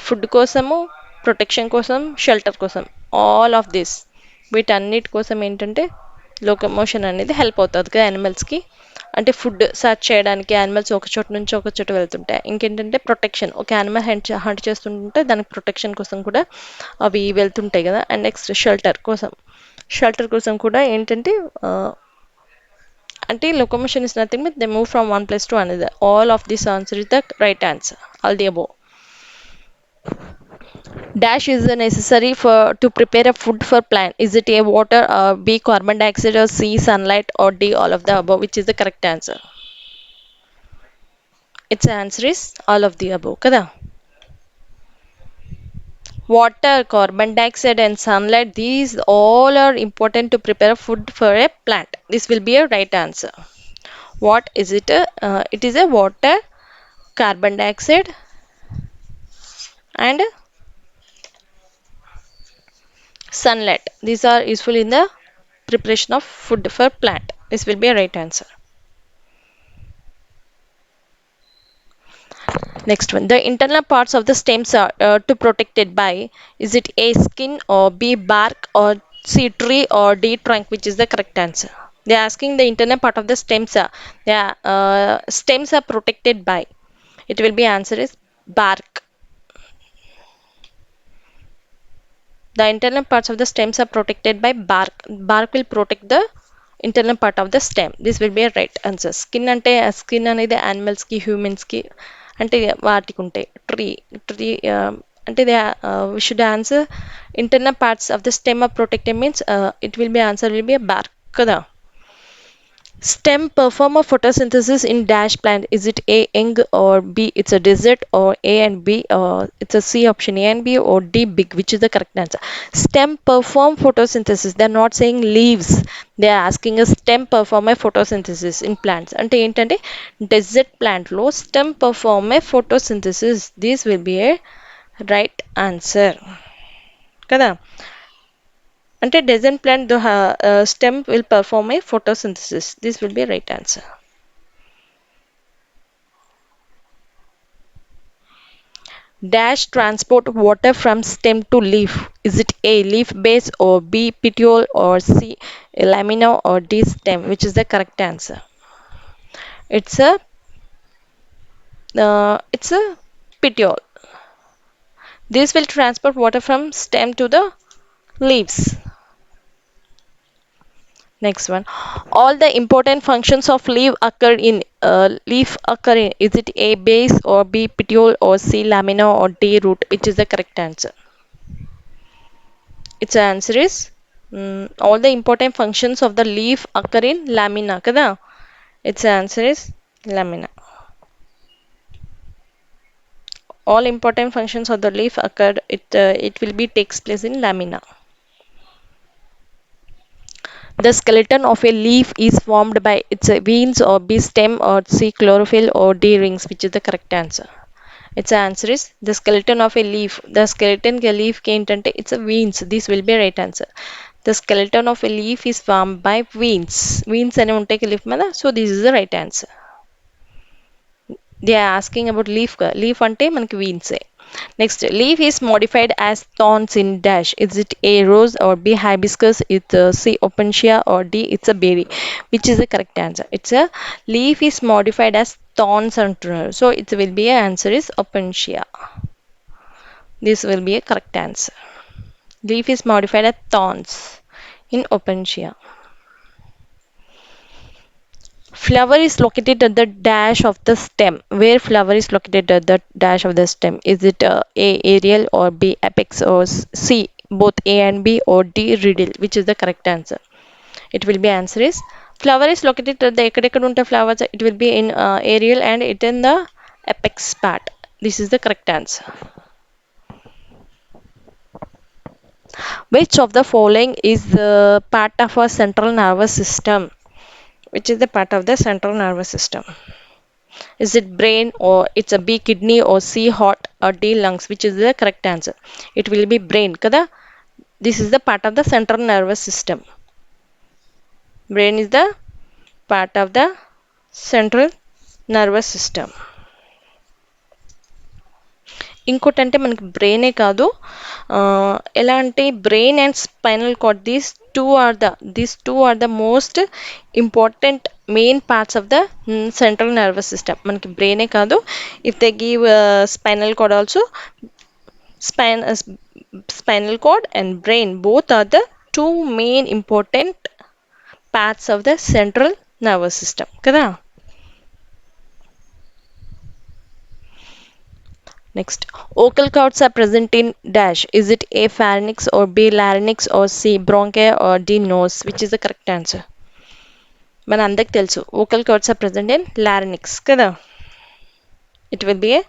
food కోసము, protection కోసం, shelter కోసం, all of this వీటన్నిటి కోసం ఏంటంటే locomotion అనేది help అవుతుంది కదా యానిమల్స్కి. అంటే ఫుడ్ సర్చ్ చేయడానికి యానిమల్స్ ఒక చోట నుంచి ఒక చోట వెళ్తుంటాయి. ఇంకేంటంటే ప్రొటెక్షన్, ఒక యానిమల్ హంట్ చేస్తుంటే దానికి ప్రొటెక్షన్ కోసం కూడా అవి వెళ్తుంటాయి కదా. అండ్ నెక్స్ట్ షెల్టర్ కోసం కూడా ఏంటంటే అంటే locomotion is nothing but they move from one place to another. All of this answer is the right answer. All the above. Dash is necessary for to prepare a food for plant. Is it A water, or B carbon dioxide, or C sunlight, or D all of the above? Which is the correct answer? Its answer is all of the above. Kada? Water, carbon dioxide, and sunlight, these all are important to prepare food for a plant. This will be a right answer. What is it? It is a water, carbon dioxide, and sunlight. These are useful in the preparation of food for plant. This will be a right answer. Next one. The internal parts of the stems are to protected by, is it A skin, or B bark, or C tree, or D trunk, which is the correct answer? They are asking the internal part of the stems are, stems are protected by. It will be answer is bark. The internal parts of the stems are protected by bark. Bark will protect the internal part of the stem. This will be a right answer. Skin ante skin అనేది animals కి humans కి అంటే వాటికి ఉంటాయి. Tree అంటే we should answer internal parts of the stem are protected means it will be answer will be a bark కదా. Stem perform a photosynthesis in dash plant. Is it A young, or B it's a desert, or A and B, or it's a C option A and B, or D big, which is the correct answer? Stem perform photosynthesis. They're not saying leaves. They are asking a stem perform a photosynthesis in plants. అంటే ఏంటంటే desert plant లో stem perform a photosynthesis. This will be a right answer. కదా. అంటే desert plant the stem will perform a photosynthesis. This will be a right answer. Dash transport water from stem to leaf. Is it A leaf base, or B petiole, or C lamina, or D stem? Which is the correct answer? It's a petiole. This will transport water from stem to the leaves. Next one. All the important functions of leaf occur in, is it A base, or B petiole, or C lamina, or D root? Which is the correct answer? Its answer is all the important functions of the leaf occur in lamina. Kada? Its answer is lamina. All important functions of the leaf occur. It will be takes place in lamina. The skeleton of a leaf is formed by its veins, or B stem, or C chlorophyll, or D rings, which is the correct answer. Its answer is the skeleton of a leaf. The skeleton of a leaf ఏంటంటే it's a veins. This will be a right answer. The skeleton of a leaf is formed by veins. Veins అనేవి ఉంటాయి leaf మీద. So this is the right answer. They are asking about leaf. Leaf అంటే మనకి veins. Next, leaf is modified as thorns in dash. Is it A rose, or B hibiscus, it's C opuntia, or D it's a berry? Which is the correct answer? It's a leaf is modified as thorns అంటున్నారు. So it will be a answer is opuntia. This will be a correct answer. Leaf is modified as thorns in opuntia. Flower is located at the dash of the stem. Where flower is located at the dash of the stem? Is it A aerial, or B apex, or C both A and B, or D riddle? Which is the correct answer? It will be answer is flower is located at the ఎక్కడెక్కడ ఉంటే flowers it will be in aerial and it in the apex part. This is the correct answer. Which of the following is the part of our central nervous system? Which is the part of the central nervous system? Is it brain, or it's a B kidney, or C heart, or D lungs? Which is the correct answer? It will be brain kada. This is the part of the central nervous system. Brain is the part of the central nervous system. ఇంకోటి అంటే మనకి బ్రెయినే కాదు ఎలా అంటే brain and spinal cord these two are the most important main parts of the central nervous system. మనకి బ్రెయినే కాదు, if they give spinal cord also, spinal cord and brain both are the two main important parts of the central nervous system kada. Next, vocal cords are present in dash. Is it A pharynx or B larynx or C bronchi or D nose? Which is the correct answer? మన అందరికి తెలుసు vocal cords are present in larynx కదా. It will be a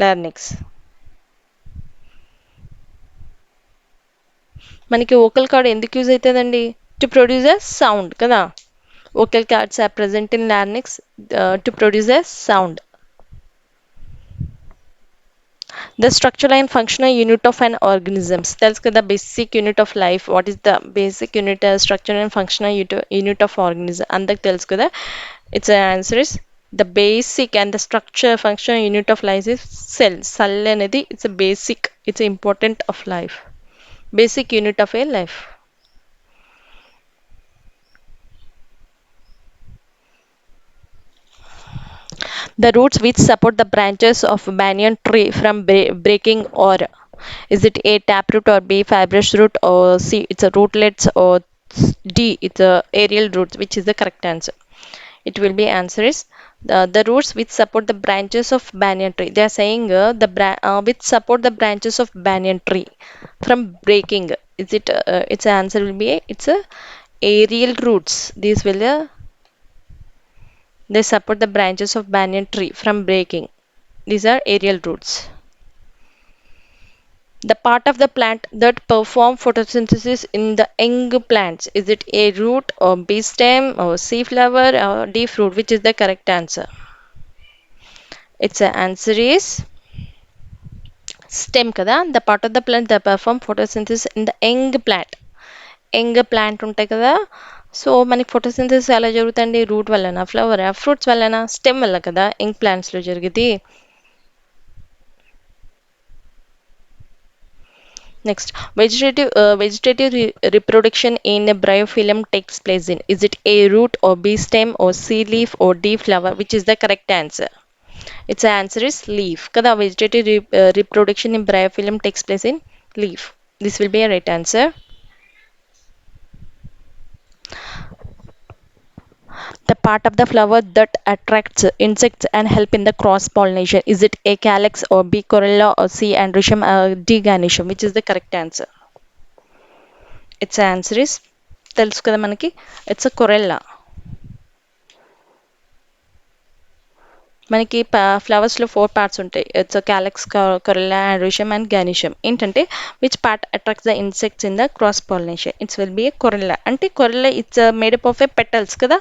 larynx. మనకి vocal cord ఎందుకు use అవుతుందండి? To produce a sound కదా. vocal cords are present in larynx to produce a sound. The structural and functional unit of an organism tells the basic unit of life. What is the basic unit, structural and functional unit of organism? And tells kada. Its answer is the basic and the structure functional unit of life is cell. Cell anedi it's a basic. It's important of life. Basic unit of a life. The roots which support the branches of banyan tree from breaking, or is it A taproot or B fibrous root or C it's a rootlets or D it's a aerial roots? Which is the correct answer? It will be answer is the roots which support the branches of banyan tree. They are saying which support the branches of banyan tree from breaking. Is it its answer will be it's a aerial roots. These will they support the branches of banyan tree from breaking. These are aerial roots. The part of the plant that perform photosynthesis in the young plants, is it A root or B stem or C flower or D fruit? Which is the correct answer? Its answer is stem kada. The part of the plant that perform photosynthesis in the young plant. Young plant ఉంటాయి కదా. So మనకి photosynthesis ఎలా జరుగుతుంది? Route వలన, flower, fruits వలన, stem వల్ల కదా young ప్లాంట్స్లో జరిగేది. Next, vegetative reproduction in a bryophyllum takes place in, is it A root or B stem or C leaf or D flower? Which is the correct answer? Its answer is leaf kada. Vegetative reproduction in bryophyllum takes place in leaf. This will be a right answer. The part of the flower that attracts insects and help in the cross pollination, is it A calyx or B corolla or C androecium or D gynoecium? Which is the correct answer? Its answer is తెలుసు కదా మనకి, it's a corolla. మనకి ఫ్లవర్స్లో 4 parts ఉంటాయి. It's calyx, corolla, androecium and gynoecium. ఏంటంటే which part attracts the insects in the cross pollination? It's will be a corolla. అంటే corolla it's made up of a petals కదా.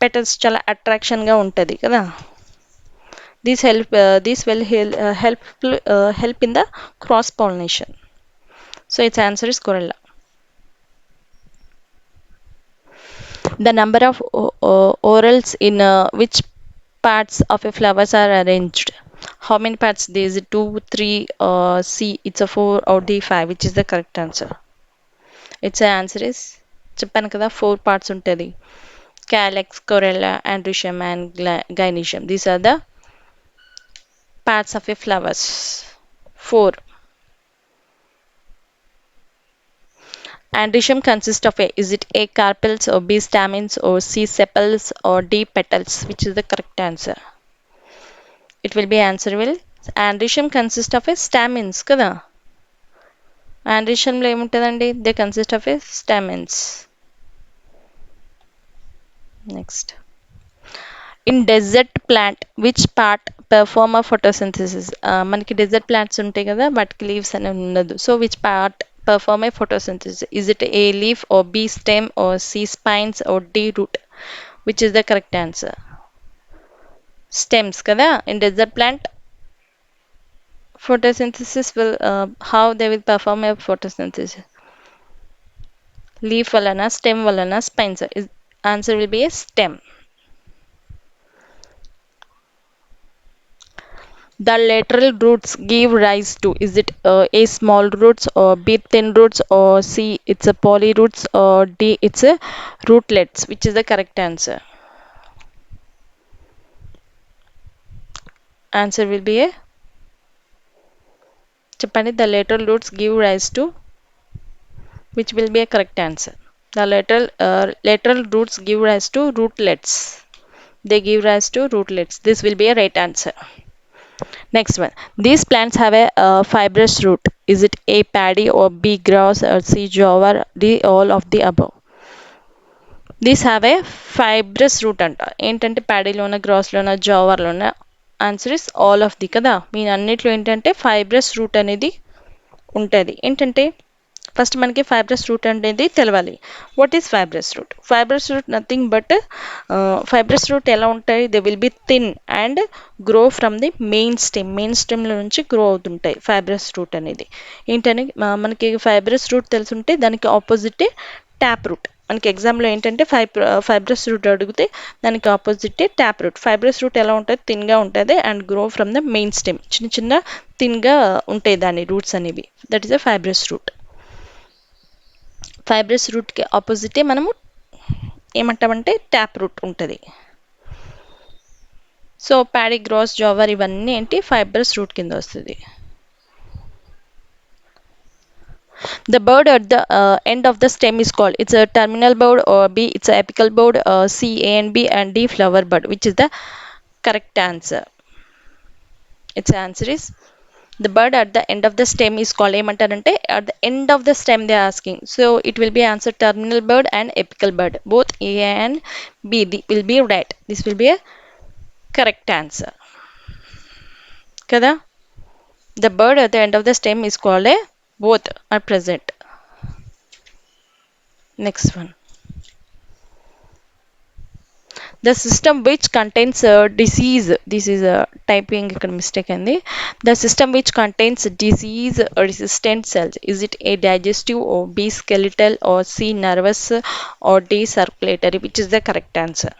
Petals చాలా అట్రాక్షన్గా ఉంటుంది కదా. This will help in the cross pollination. So its answer is corella. The number of orals in which parts of a flowers are arranged? How many parts? There is 2, 3, C it's a 4 or D 5. Which is the correct answer? Its answer is చెప్పాను కదా 4 parts ఉంటుంది. Calyx, corolla, androecium and gynoecium. These are the parts of a flowers. 4. Androecium consists of is it A carpels or B stamens or C sepals or D petals? Which is the correct answer? It will be answer will androecium consists of a stamens kada. Androecium లో ఏముంటుందండి? They consist of a stamens. Next, in desert plant which part perform a photosynthesis? మనకి desert plants ఉంటాయి కదా, వాటికి leaves అనేవి ఉండదు. So which part perform a photosynthesis? Is it A leaf or B stem or C spines or D root? Which is the correct answer? Stems kada. In desert plant photosynthesis will how they will perform a photosynthesis? Leaf valana, stem valana, spines. Answer will be a stem. The lateral roots give rise to, is it A small roots or B thin roots or C it's a poly roots or D it's a rootlets? Which is the correct answer? Answer will be a చెప్పండి. The lateral roots give rise to, which will be a correct answer? The lateral roots give rise to rootlets. They give rise to rootlets. This will be a right answer. Next one. These plants have a fibrous root. Is it A paddy or B grass or C jowar? D all of the above. These have a fibrous root అంట ఏంటంటే ప్యాడీలోన గ్రాస్లోన జావర్లోన answer is all of the కదా మీ అన్నిట్లో ఏంటంటే fibrous root అనేది ఉంటుంది ఏంటంటే ఫస్ట్ మనకి ఫైబ్రస్ రూట్ అనేది తెలవాలి what is fibrous root nothing but fibrous root ఎలా ఉంటాయి they will be thin and grow from the main స్టెమ్లో నుంచి గ్రో అవుతుంటాయి ఫైబ్రస్ రూట్ అనేది ఏంటని మనకి ఫైబ్రస్ రూట్ తెలుసుంటే దానికి ఆపోజిట్ ట్యాప్ రూట్ మనకి ఎగ్జామ్లో ఏంటంటే ఫైబ్రస్ రూట్ అడిగితే దానికి opposite tap root fibrous root ఎలా ఉంటుంది థిన్గా ఉంటుంది and grow from the main stem చిన్న చిన్న థిన్గా ఉంటాయి దాని రూట్స్ అనేవి that is a fibrous root fibrous రూట్కి ఆపోజిటే మనము ఏమంటామంటే ట్యాప్ రూట్ ఉంటుంది సో ప్యాడీ గ్రాస్ జావర్ ఇవన్నీ ఏంటి ఫైబ్రస్ రూట్ కింద వస్తుంది the bird at the end of the stem is called it's a terminal bird or B it's a apical bird C A and B and D flower bird which is the correct answer its answer is the bird at the end of the stem is called ఏమంటారంటే at the end of the stem they are asking so it will be answer terminal bird and apical bird both A and B will be right this will be a correct answer kada the bird at the end of the stem is called a both are present next one the system which contains disease this is a typing mistake and the system which contains disease resistant cells is it A digestive or B skeletal or C nervous or D circulatory which is the correct answer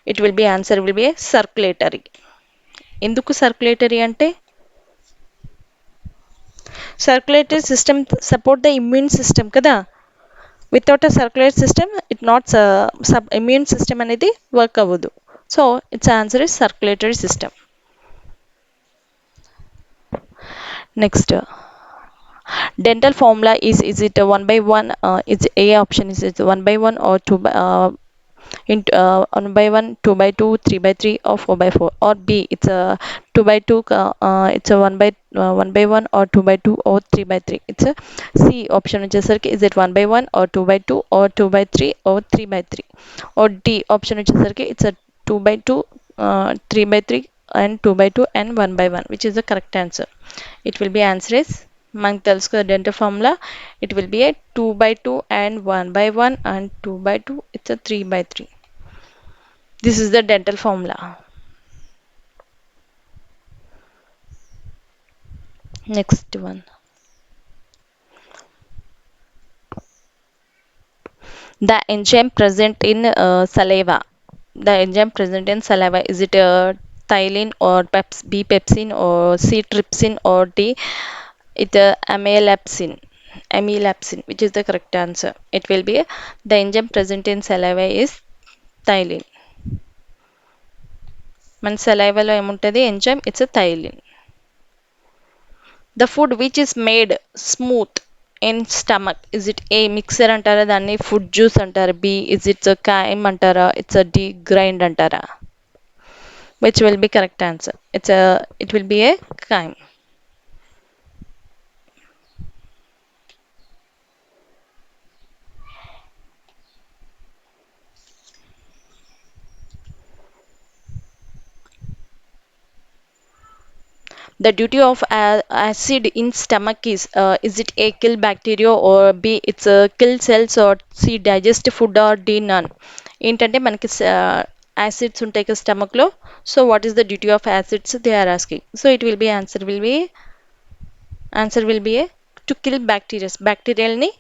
it will be answer will be a circulatory ఎందుకు circulatory అంటే circulatory system support the immune system kada without a circulatory system it not immune system అనేది work అవ్వదు so it's answer is circulatory system next dental formula is it a 1 by 1 is A option is it 1 by 1 or 2 by 1 by 1 2 by 2 3 by 3 or 4 by 4 or B it's a 2 by 2 it's a 1 by 1 or 2 by 2 or 3 by 3 it's a C option వచ్చేసరికి is it 1 by 1 or 2 by 2 or 2 by 3 or 3 by 3 or D option వచ్చేసరికి it's a 2 by 2 3 by 3 and 2 by 2 and 1 by 1 which is the correct answer it will be answer is మనకు తెలుసు కదా dental formula it will be a 2 by 2 and 1 by 1 and 2 by 2 it's a 3 by 3 this is the dental formula next one the enzyme present in saliva the enzyme present in saliva is it thylline or B pepsin or C trypsin or D it amylapsin which is the correct answer it will be the enzyme present in saliva is thylline మన సలైవాలో ఏముంటుంది enzyme it's a ptyalin the food which is made smooth in stomach is it a mixer అంటారా దాన్ని food juice అంటారా B is it's chyme అంటారా it's D grind అంటారా which will be correct answer it will be a chyme the duty of acid in stomach is it A kill bacteria or B it's kill cells or C digest food or D none ఏంటంటే మనకి acids ఉంటాయి కదా స్టమక్లో so what is the duty of acids they are asking so it will be answer will be a to kill బ్యాక్టీరియాల్ని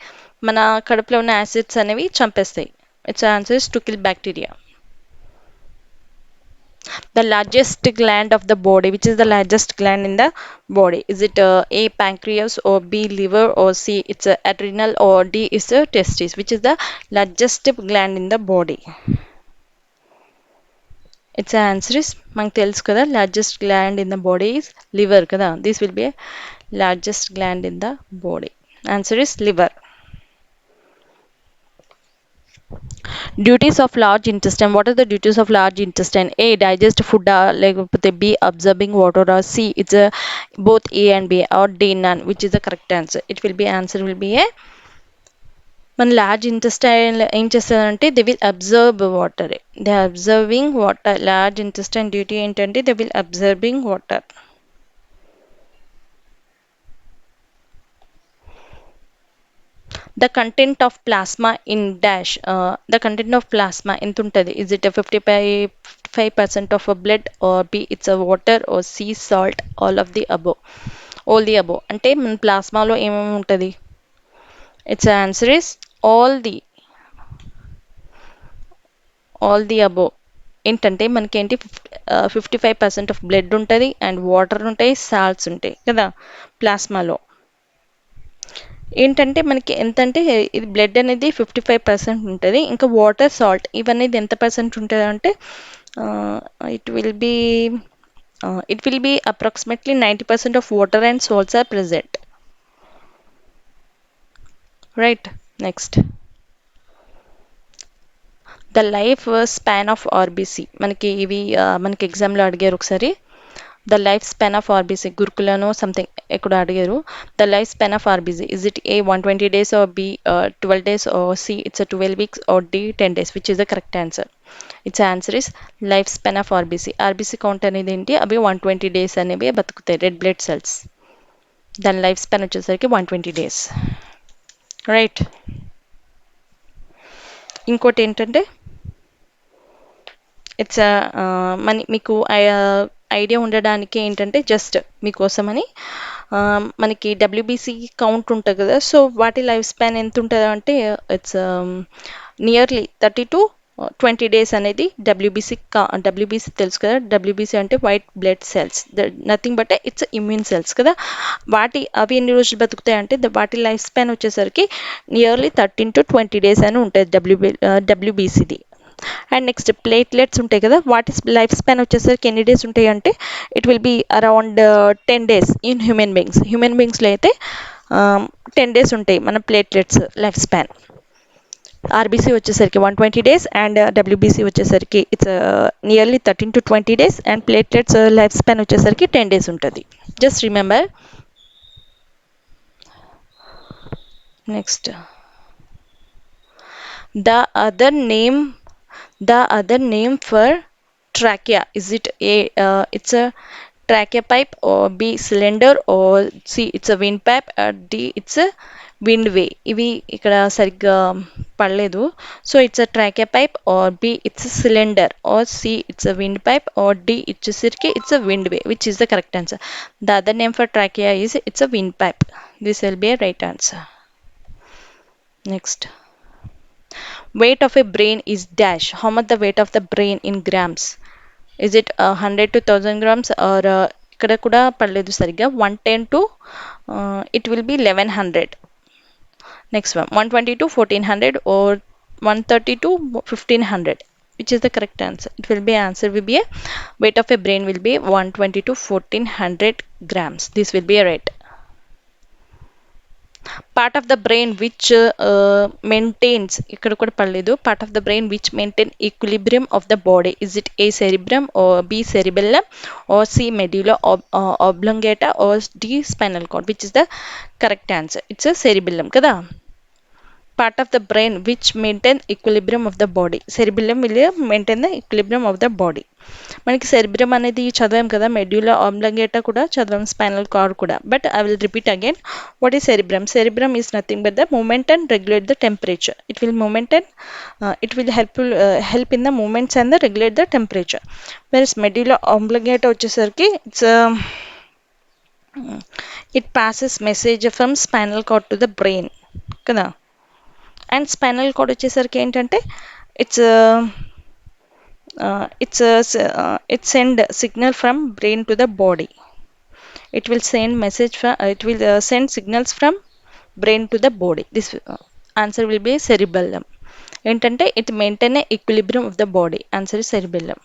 మన కడుపులో ఉన్న acids అనేవి చంపేస్తాయి it's answer is to kill bacteria the largest gland of the body which is the largest gland in the body is it A pancreas or B liver or C it's a adrenal or D is a testis which is the largest gland in the body its answer is మనకు తెలుసు కదా largest gland in the body is liver కదా this will be a largest gland in the body answer is liver duties of large intestine. What are the duties of large intestine? A digest food, లేకపోతే B absorbing water, or C it's both A and B, or D none, which is the correct answer. It will be answer will be A. మన large intestine ఏం చేస్తారంటే they will absorb water. They absorbing water. Large intestine duty ఏంటంటే they will absorbing water. The content of plasma in dash. The content of plasma ఎంత ఉంటుంది? Is it a 55% of a blood, or B it's a water, or C salt, all of the above? All the above అంటే మన ప్లాస్మాలో ఏమేమి ఉంటుంది? Its answer is all the above. ఏంటంటే మనకేంటి 55% of blood ఉంటుంది, and water ఉంటాయి, salts ఉంటాయి కదా ప్లాస్మాలో. ఏంటంటే మనకి ఎంతంటే ఇది బ్లడ్ అనేది 55% ఉంటుంది, ఇంకా వాటర్, సాల్ట్ ఇవన్నీ ఎంత పర్సెంట్ ఉంటుంది అంటే it will be approximately 90% of water and salts are present. Right. Next, the life span of RBC. మనకి ఇవి మనకి ఎగ్జామ్లో అడిగారు ఒకసారి. The life span of RBC గురుకులను సంథింగ్ ఎక్కడ అడిగారు. The life span of RBC is it a 120 days, or B 12 days, or C it's a 12 weeks, or D 10 days, which is the correct answer. Its answer is life span of RBC. RBC count అనేది ఏంటి? అవి 120 days అనేవి బతుకుతాయి, red blood cells. దాని life span వచ్చేసరికి 120 days. Right. ఇంకోటి ఏంటంటే it's మీకు idea ఉండడానికి ఏంటంటే జస్ట్ మీకోసమని మనకి డబ్ల్యూబీసీ కౌంట్ ఉంటుంది కదా, సో వాటి లైఫ్ స్పాన్ ఎంత ఉంటుంది అంటే ఇట్స్ నియర్లీ 30 to 20 days అనేది డబ్ల్యూబీసీ తెలుసు కదా. డబ్ల్యూబీసీ అంటే white blood cells, nothing but it's immune cells కదా. అవి ఎన్ని రోజులు బతుకుతాయి అంటే వాటి లైఫ్ స్పాన్ వచ్చేసరికి నియర్లీ 13 to 20 days అని ఉంటుంది డబ్ల్యూబీసీది. అండ్ నెక్స్ట్ ప్లేట్లెట్స్ ఉంటాయి కదా, వాటి లైఫ్ స్పాన్ వచ్చేసరికి ఎన్ని డేస్ ఉంటాయి అంటే it will be around 10 days in human బీయింగ్స్లో అయితే 10 days ఉంటాయి మన ప్లేట్లెట్స్ లైఫ్ స్పాన్. ఆర్బీసీ వచ్చేసరికి 120 days, అండ్ డబ్ల్యూబీసీ వచ్చేసరికి it's nearly 13 to 20 days, and platelets life span వచ్చేసరికి 10 days ఉంటుంది. Just remember. Next, the other name the other name for trachea, is it A it's a trachea pipe, or B cylinder, or C it's a windpipe, or D it's a windway? ఇవి ఇక్కడ సరిగ్గా పడలేదు. So it's a trachea pipe, or B it's cylinder, or C it's a wind pipe, or D ఇచ్చేసరికి it's a wind way, which is the correct answer. The other name for trachea is it's a wind pipe. This will be a right answer. Next, weight of a brain is dash. How much the weight of the brain in grams? Is it 100 to 1000 grams, or ఇక్కడ కూడా పడలేదు సరిగ్గా. 110 to it will be 1100. Next one, 120 to 1400, or 130 to 1500. Which is the correct answer? It will be answer will be a weight of a brain will be 120 to 1400 grams. This will be a right. Part of the brain which maintains, ఇక్కడ కూడా పడలేదు. Part of the brain which maintain equilibrium of the body, is it A cerebrum, or B cerebellum, or C medulla oblongata, or D spinal cord? Which is the correct answer? It's a cerebellum కదా. Part of the brain which maintain equilibrium of the body, cerebellum will maintain the equilibrium of the body. మనకి cerebrum అనేది చదివాం కదా, medulla oblongata కూడా చదివాం, spinal cord కూడా. But I will repeat again. What is cerebrum? Cerebrum is nothing but the movement and regulate the temperature. It will movement and it will help in the movements and the regulate the temperature. Versus medulla oblongata వచ్చేసరికి it passes message from spinal cord to the brain కదా. And spinal cord వచ్చేసరికి ఏంటంటే it's it send signal from brain to the body. It will send message from it will send signals from brain to the body. This answer will be cerebellum. ఏంటంటే it maintain a equilibrium of the body. Answer is cerebellum.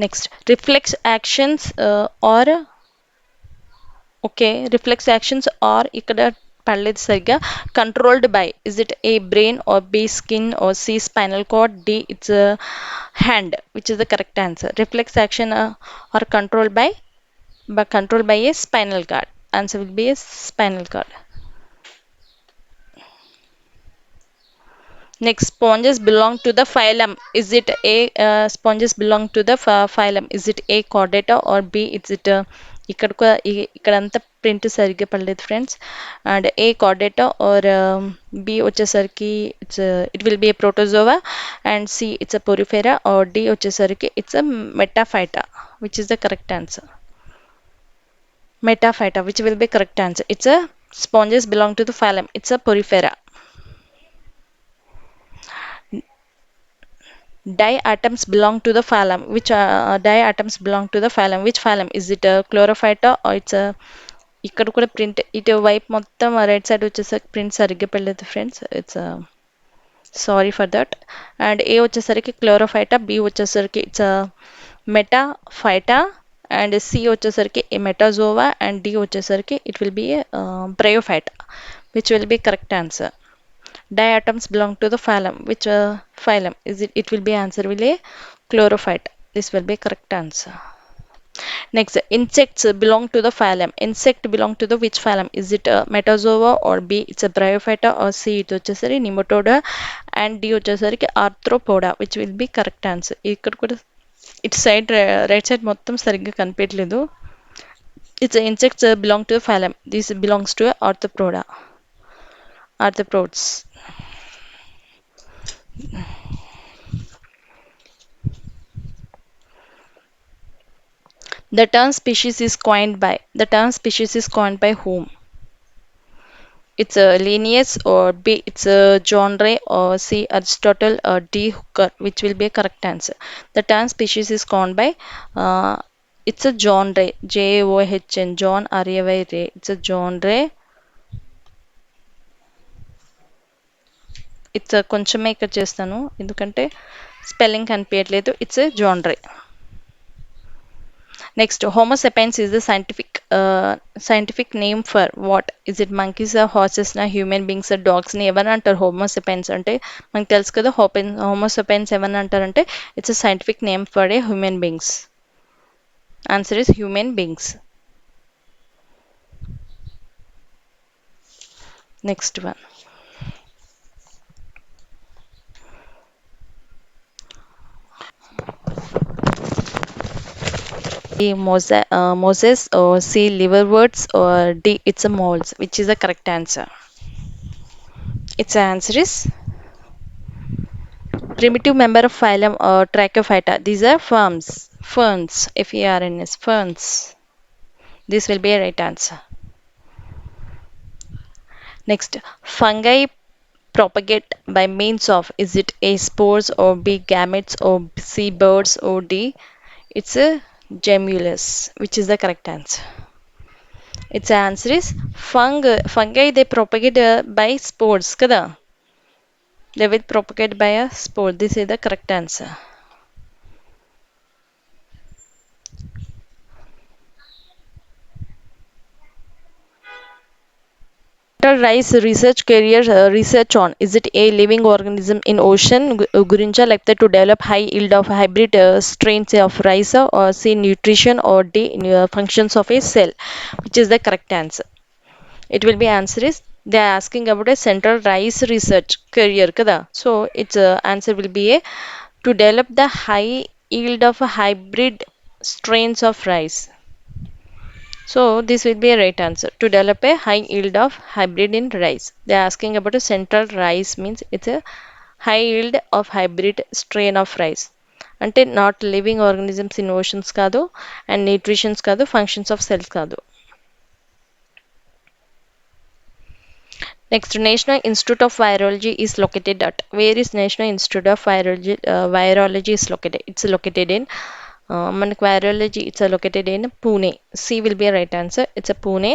Next, reflex actions or okay, reflex actions are ఇక్కడ పడలేదు సరిగ్గా controlled by is it a brain or B skin or C spinal cord D it's a hand which is the correct answer. Reflex action are controlled by but controlled by a spinal cord. Answer will be a spinal cord. Next, sponges belong to the phylum. Is it A? Sponges belong to the phylum. Is it A chordata or B? Is it ఇక్కడంతా print సరిగ్గా పడలేదు friends and A chordata or B వచ్చేసరికి it will be a protozoa and C it's a porifera or D వచ్చేసరికి it's a metaphyta which is the correct answer. Metaphyta, which will be correct answer. It's a sponges belong to the phylum. It's a porifera. Diatoms belong to the phylum. Which diatoms belong to the phylum? Which phylum? Is it a chlorophyta or it's a ఇక్కడ కూడా print ఇటు వైపు మొత్తం right side వచ్చేసరికి print సరిగ్గా పెళ్ళలేదు friends it's sorry for that. And A వచ్చేసరికి chlorophyta B వచ్చేసరికి ఇట్స్ మెటాఫైటా అండ్ సి వచ్చేసరికి మెటాజోవా అండ్ డి వచ్చేసరికి it will be bryophyta which will be correct answer. Diatoms belong to the phylum. Which phylum is it? It will be answer will a chlorophyte. This will be correct answer. Next, insects belong to the phylum. Insect belong to the which phylum? Is it a metazoa or B? It's a bryophyta or C? It వచ్చేసరికి nematoda and D వచ్చేసరికి arthropoda which will be correct answer. ఇక్కడ కూడా it side right side మొత్తం సరిగ్గా కనిపించలేదు. It's insects belong to the phylum. This belongs to arthropoda. Arthropods. The term species is coined by. The term species is coined by whom? It's a Linnaeus or B. It's a genre or C. Aristotle or D. Hooker, which will be a correct answer. The term species is coined by. It's a genre. John. John R-A-Y. It's a genre. It's a కొంచెమే ఇక్కడ చేస్తాను ఎందుకంటే spelling కనిపించట్లేదు. It's a genre. Next, Homo sapiens is the scientific name for what? Is it monkeys or horses na human beings or dogs ni ఎవరు అంటారు Homo sapiens అంటే మనకు తెలుసు కదా Homo sapiens ఎవరు అంటారంటే it's a scientific name for a human beings. Answer is human beings. Next one. Moses or C liverworts or D it's a moles which is the correct answer. Its answer is primitive member of phylum or Trachyphyta. These are ferns F-E-R-N-S ferns. This will be a right answer. Next, fungi propagate by means of is it A spores or B gametes or C birds or D it's a gemulus which is the correct answer. Its answer is fungi they propagate by spores kada they will propagate by a spore. This is the correct answer. Rice research career research on is it A living organism in ocean గురించా లేకపోతే to develop high yield of hybrid strains of rice or C nutrition or D functions of a cell which is the correct answer. It will be answer is they are asking about a central rice research career kada so its answer will be a to develop the high yield of hybrid strains of rice. So this will be a right answer to develop a high yield of hybrid in rice. They are asking about a central rice means it's a high yield of hybrid strain of rice. అంటే not living organisms in oceans కాదు and nutritions కాదు functions of cells కాదు. Next, National Institute of Virology is located at. Where is National Institute of Virology is located? It's located in virology. It's located in Pune. C will be a right answer. It's a Pune.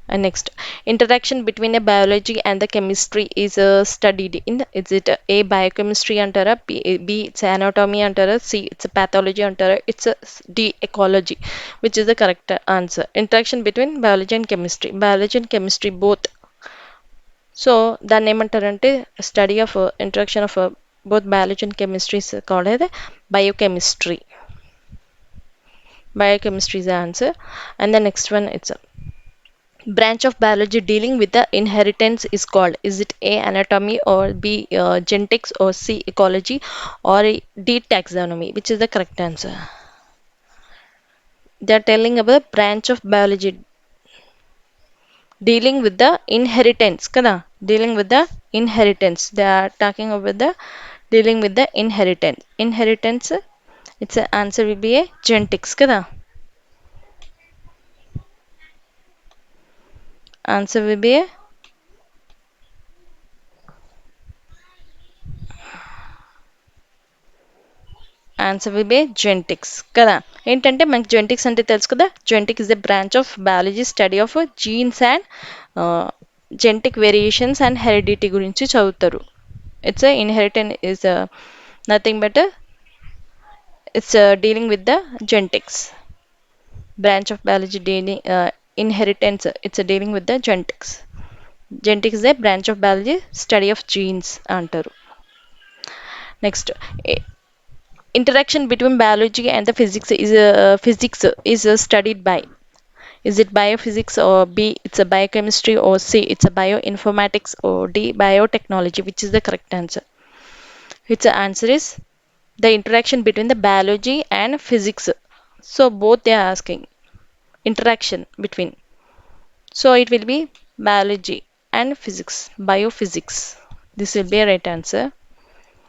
And next, interaction between a biology and the chemistry is studied in, is it A biochemistry antara, B it's anatomy antara, C it's a pathology antara, it's a D ecology, which is the correct answer. Interaction between biology and chemistry. Biology and chemistry both. So దాన్ని ఏమంటారంటే study of introduction of both biology and chemistry is called as biochemistry. Biochemistry is the answer. And the next one, it's a branch of biology dealing with the inheritance is called, is it A anatomy, or B genetics, or C ecology, or D taxonomy, which is the correct answer? They are telling about branch of biology dealing with the inheritance kada, dealing with the inheritance, they are talking about the dealing with the inheritance. Its answer will be a genetics kada. Answer will be a answer will be genetics కదా. ఏంటంటే మనకి genetics అంటే తెలుసు కదా, genetic is the branch of biology study of genes and genetic variations and heredity గురించి చదువుతారు. It's inheritance is nothing but it's dealing with the genetics. Branch of biology dealing inheritance, it's dealing with the genetics. Genetics is the branch of biology study of genes అంటారు. Next, interaction between biology and the physics is studied by, is it biophysics, or B it's a biochemistry, or C it's a bioinformatics, or D biotechnology, which is the correct answer? Its answer is the interaction between the biology and physics. So both they are asking interaction between, so it will be biology and physics, biophysics. This will be a right answer.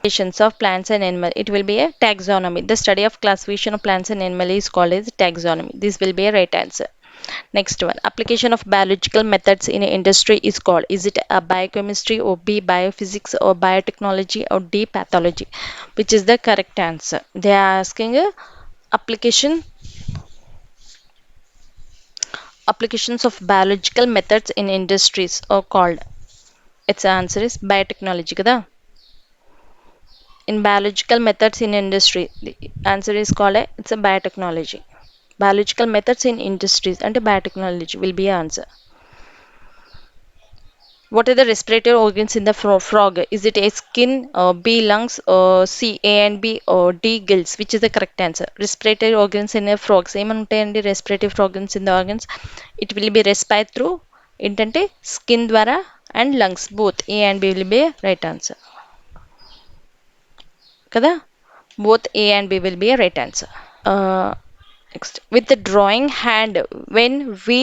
Classifications of plants and animals, it will be a taxonomy. The study of classification of plants and animals is called as taxonomy. This will be a right answer. Next one, application of biological methods in industry is called, is it a biochemistry, or B biophysics, or biotechnology, or D pathology, which is the correct answer? They are asking applications of biological methods in industries are called, its answer is biotechnology kada. In biological methods in industry, the answer is called it's a biotechnology. Biological methods in industries and biotechnology will be answer. What are the respiratory organs in the frog? Is it A skin, or B lungs, or C A and B, or D gills, which is the correct answer? Respiratory organs in a frogs ఏమనుంటాయండి? respiratory organs in the organs, it will be respire through ఏంటంటే skin ద్వారా and lungs, both A and B will be right answer కదా. Both A and B will be a right answer. Next, with the drawing hand, when we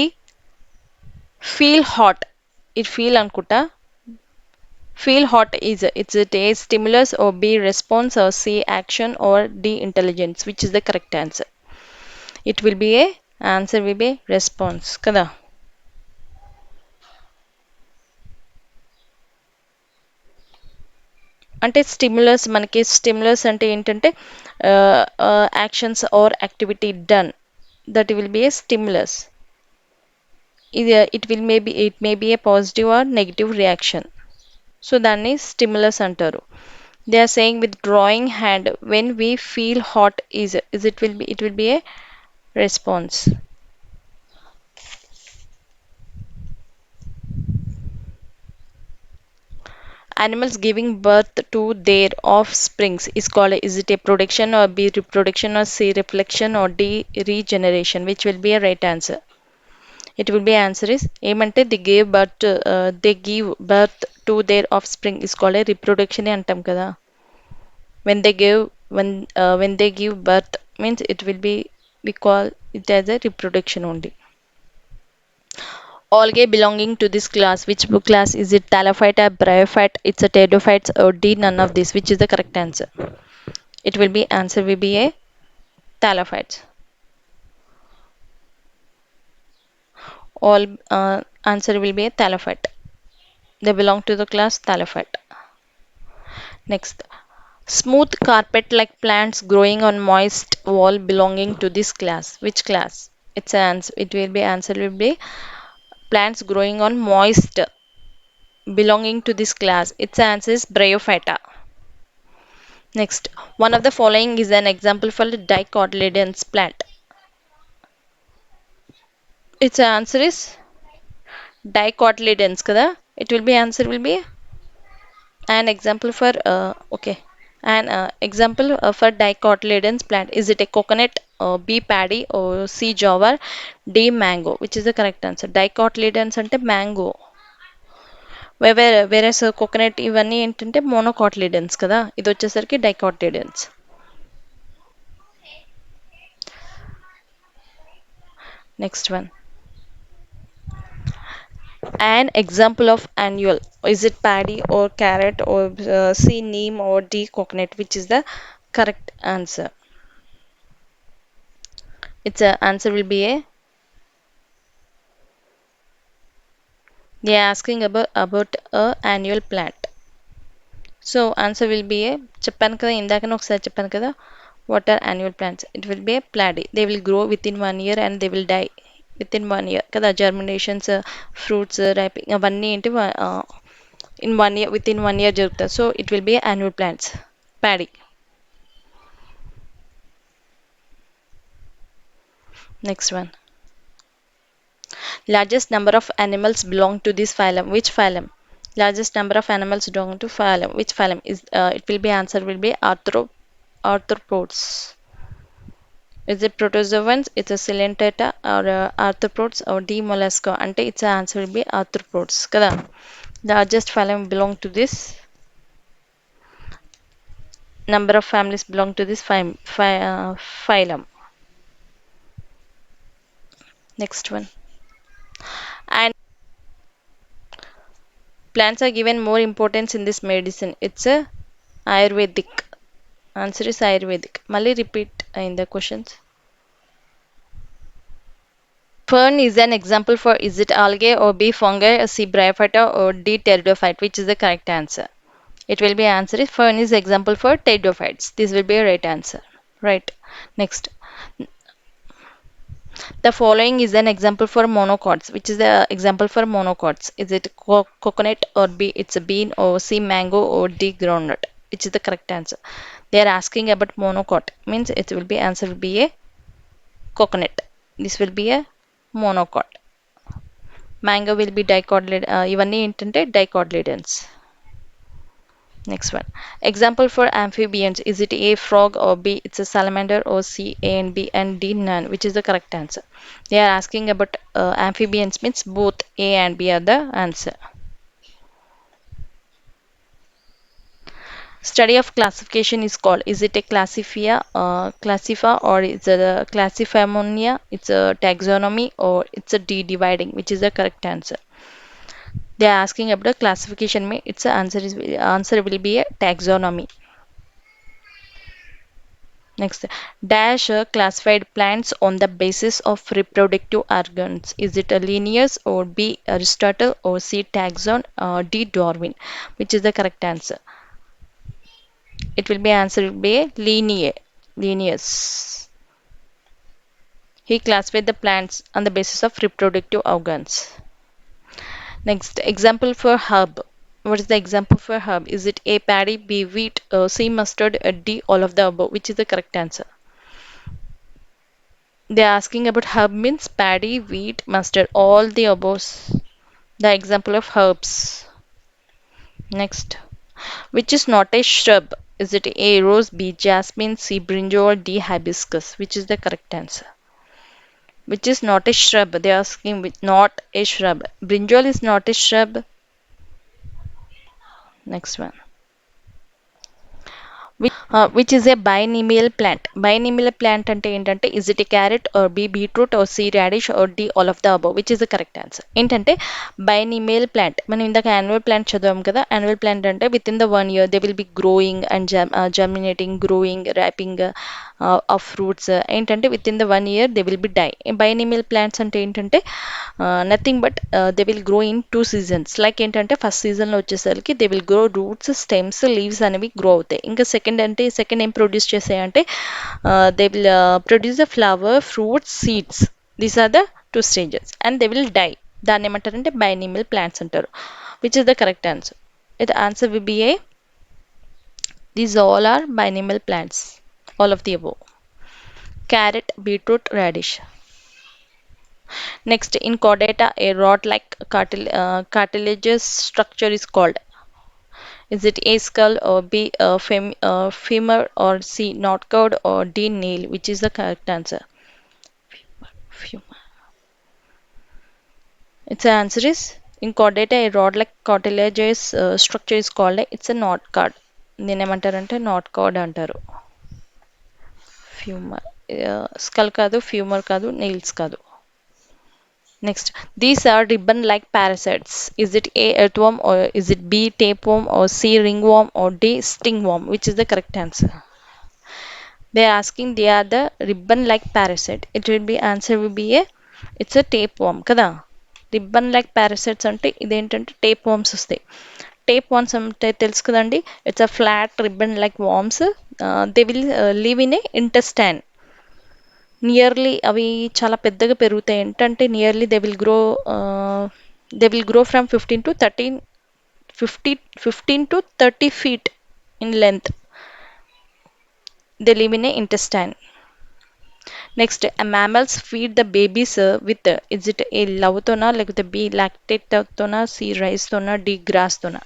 feel hot, it feel అనుకుంటా, feel hot is, it's a stimulus, or B response, or C action, or D intelligence, which is the correct answer? It will be a answer will be response కదా. అంటే stimulus, మనకి stimulus అంటే ఏంటంటే actions or activity done, that will be a stimulus. ఇది it may be a positive or negative reaction, so దాన్ని stimulus అంటారు. They are saying with drawing hand, when we feel hot is it will be a response. Animals giving birth to their offsprings is called, is it a production, or B reproduction, or C reflection, or D regeneration, which will be a right answer? It will be answer is ఏమంటే they give birth to their offspring is called a reproduction అంటాం కదా. When they give birth means it will be, we call it as a reproduction only. Algae belonging to this class, which class is it? Thallophyte or bryophyte? It's a pteridophytes, or D none of this, which is the correct answer? It will be answer will be a thallophytes. All answer will be a thallophyte. They belong to the class thallophyte. Next, smooth carpet like plants growing on moist wall belonging to this class, which class? It will be answer will be plants growing on moist belonging to this class? Its answer is Bryophyta. Next, one of the following is an example for the dicotyledons plant. Its answer is dicotyledons kada. It will be answer will be an example for okay. An example for dicotyledons plant. Is it a coconut, B paddy, or C jawar, D mango? Which is the correct answer? Dicotyledons ante mango. Whereas coconut ఇవన్నీ ఏంటంటే మోనోకాటిలిడన్స్ కదా, ఇది వచ్చేసరికి dicotyledons. Next one, an example of annual. Is it paddy or carrot or C neem or D coconut? Which is the correct answer? Its answer will be a. They are asking about a annual plant. So answer will be a. చెప్పాను కదా, ఇందాకనే ఒకసారి చెప్పాను కదా, what are annual plants? It will be a paddy. They will grow within 1 year and they will die within 1 year కదా. Germinations, fruits, ripening అవన్నీ ఏంటి in 1 year, within 1 year జరుగుతుంది. So it will be annual plants. Paddy. Next one. Largest number of animals belong to this phylum. Which phylum? Largest number of animals belong to phylum. Which phylum is? It will be answer will be arthropods. Is it protozoans? It's a Coelentata or arthropods or D mollusca. Ante its answer will be arthropods. Kada. Largest phylum belong to this. Number of families belong to this phylum. Next one. And plants are given more importance in this medicine. It's a Ayurvedic. Answer is Ayurvedic. Mali repeat in the questions. Fern is an example for, is it algae or B fungi, C bryophyta or D pteridophyte? Which is the correct answer? It will be answer is fern is example for pteridophytes. This will be a right answer. Right. Next. The following is an example for monocots. Which is the example for monocots? Is it coconut or B? It's a bean or C mango or D groundnut? Which is the correct answer? They are asking about monocot. Means it will be answer will be a coconut. This will be a monocot. Mango will be dicotyledon. ఇవన్నీ ఏంటంటే dicotyledons. Next one. Example for amphibians. Is it A frog or B it's a salamander or C A and B and D none? Which is the correct answer? They are asking about amphibians means both A and B are the answer. Study of classification is called. Is it a classifa or it's a classifymonia? It's a taxonomy or it's a de-dividing? Which is the correct answer? They are asking about the classification. Its answer will be a taxonomy. Next, dash classified plants on the basis of reproductive organs. Is it a Linnaeus or B Aristotle or C Taxon or D Darwin? Which is the correct answer? It will be answer will be Linnaeus. He classified the plants on the basis of reproductive organs. Next, example for herb. What is the example for herb? Is it A paddy, B wheat, C mustard, D all of the above? Which is the correct answer? They are asking about herb means paddy, wheat, mustard, all the above. The example of herbs. Next, which is not a shrub? Is it A rose, B jasmine, C brinjal, D hibiscus? Which is the correct answer? Which is not a shrub? They are asking with not a shrub. Brinjal is not a shrub. Next one. Which is a biennial plant. Biennial plant ante ఏంటంటే is it a carrot or B beetroot or C radish or D all of the above? Which is the correct answer? ఏంటంటే biennial plant. మనం ఇందాక annual plant చదివాం కదా. Annual plant అంటే within the 1 year they will be growing and germinating, growing, ripening of fruits. ఏంటంటే within the 1 year they will be die. Biennial plants అంటే ఏంటంటే nothing but they will grow in 2 seasons. Like ఏంటంటే first సీజన్లో వచ్చేసరికి they will grow roots, stems, leaves అనేవి grow అవుతాయి. ఇంకా second ఏం ప్రొడ్యూస్ చేస్తాయంటే they will produce the flower, fruits, seeds. These are the 2 stages and they will die. దాన్ని ఏమంటారంటే బైనిమల్ ప్లాంట్స్ అంటారు. Which is the correct answer? The answer will be A. These all are biennial plants. All of the above. Carrot, beetroot, radish. Next, in chordata, a rod-like cartilaginous structure is called. Is it A, skull, or B, femur, or C, not cord, or D, nail? Which is the correct answer? Femur. Its answer is, in chordata, a rod-like cartilaginous structure is called. It's a knot cord. దీన్ని ఏమంటారంటే not card అంటారు. ఫ్యూమర్, skull కాదు, ఫ్యూమర్ కాదు, nails కాదు. Next, these are ribbon-like parasites. Is it A, earthworm, or is it B, tapeworm, or C, ringworm, or D, stingworm? Which is the correct answer? They are asking they are the ribbon-like parasite. It will be answer will be A. It's a tapeworm కదా. Ribbon-like parasites అంటే ఇదేంటంటే tape worms వస్తాయి. Tape worms అంటే తెలుసు కదండి. It's a flat ribbon like worms. They will live in a intestine. Nearly అవి చాలా పెద్దగా పెరుగుతాయి. ఏంటంటే nearly they will grow from 15 to 30 feet in length. They live in a intestine. Next, mammals feed the babies with is it A, లవ్తోనా లేకపోతే B, లాక్టేట్తోనా, C, రైస్తోనా, D, గ్రాస్తోనా?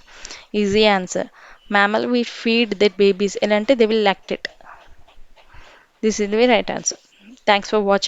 Easy answer. Mammal will feed their babies ఎలా అంటే they will lactate. This is the right answer. Thanks for watching.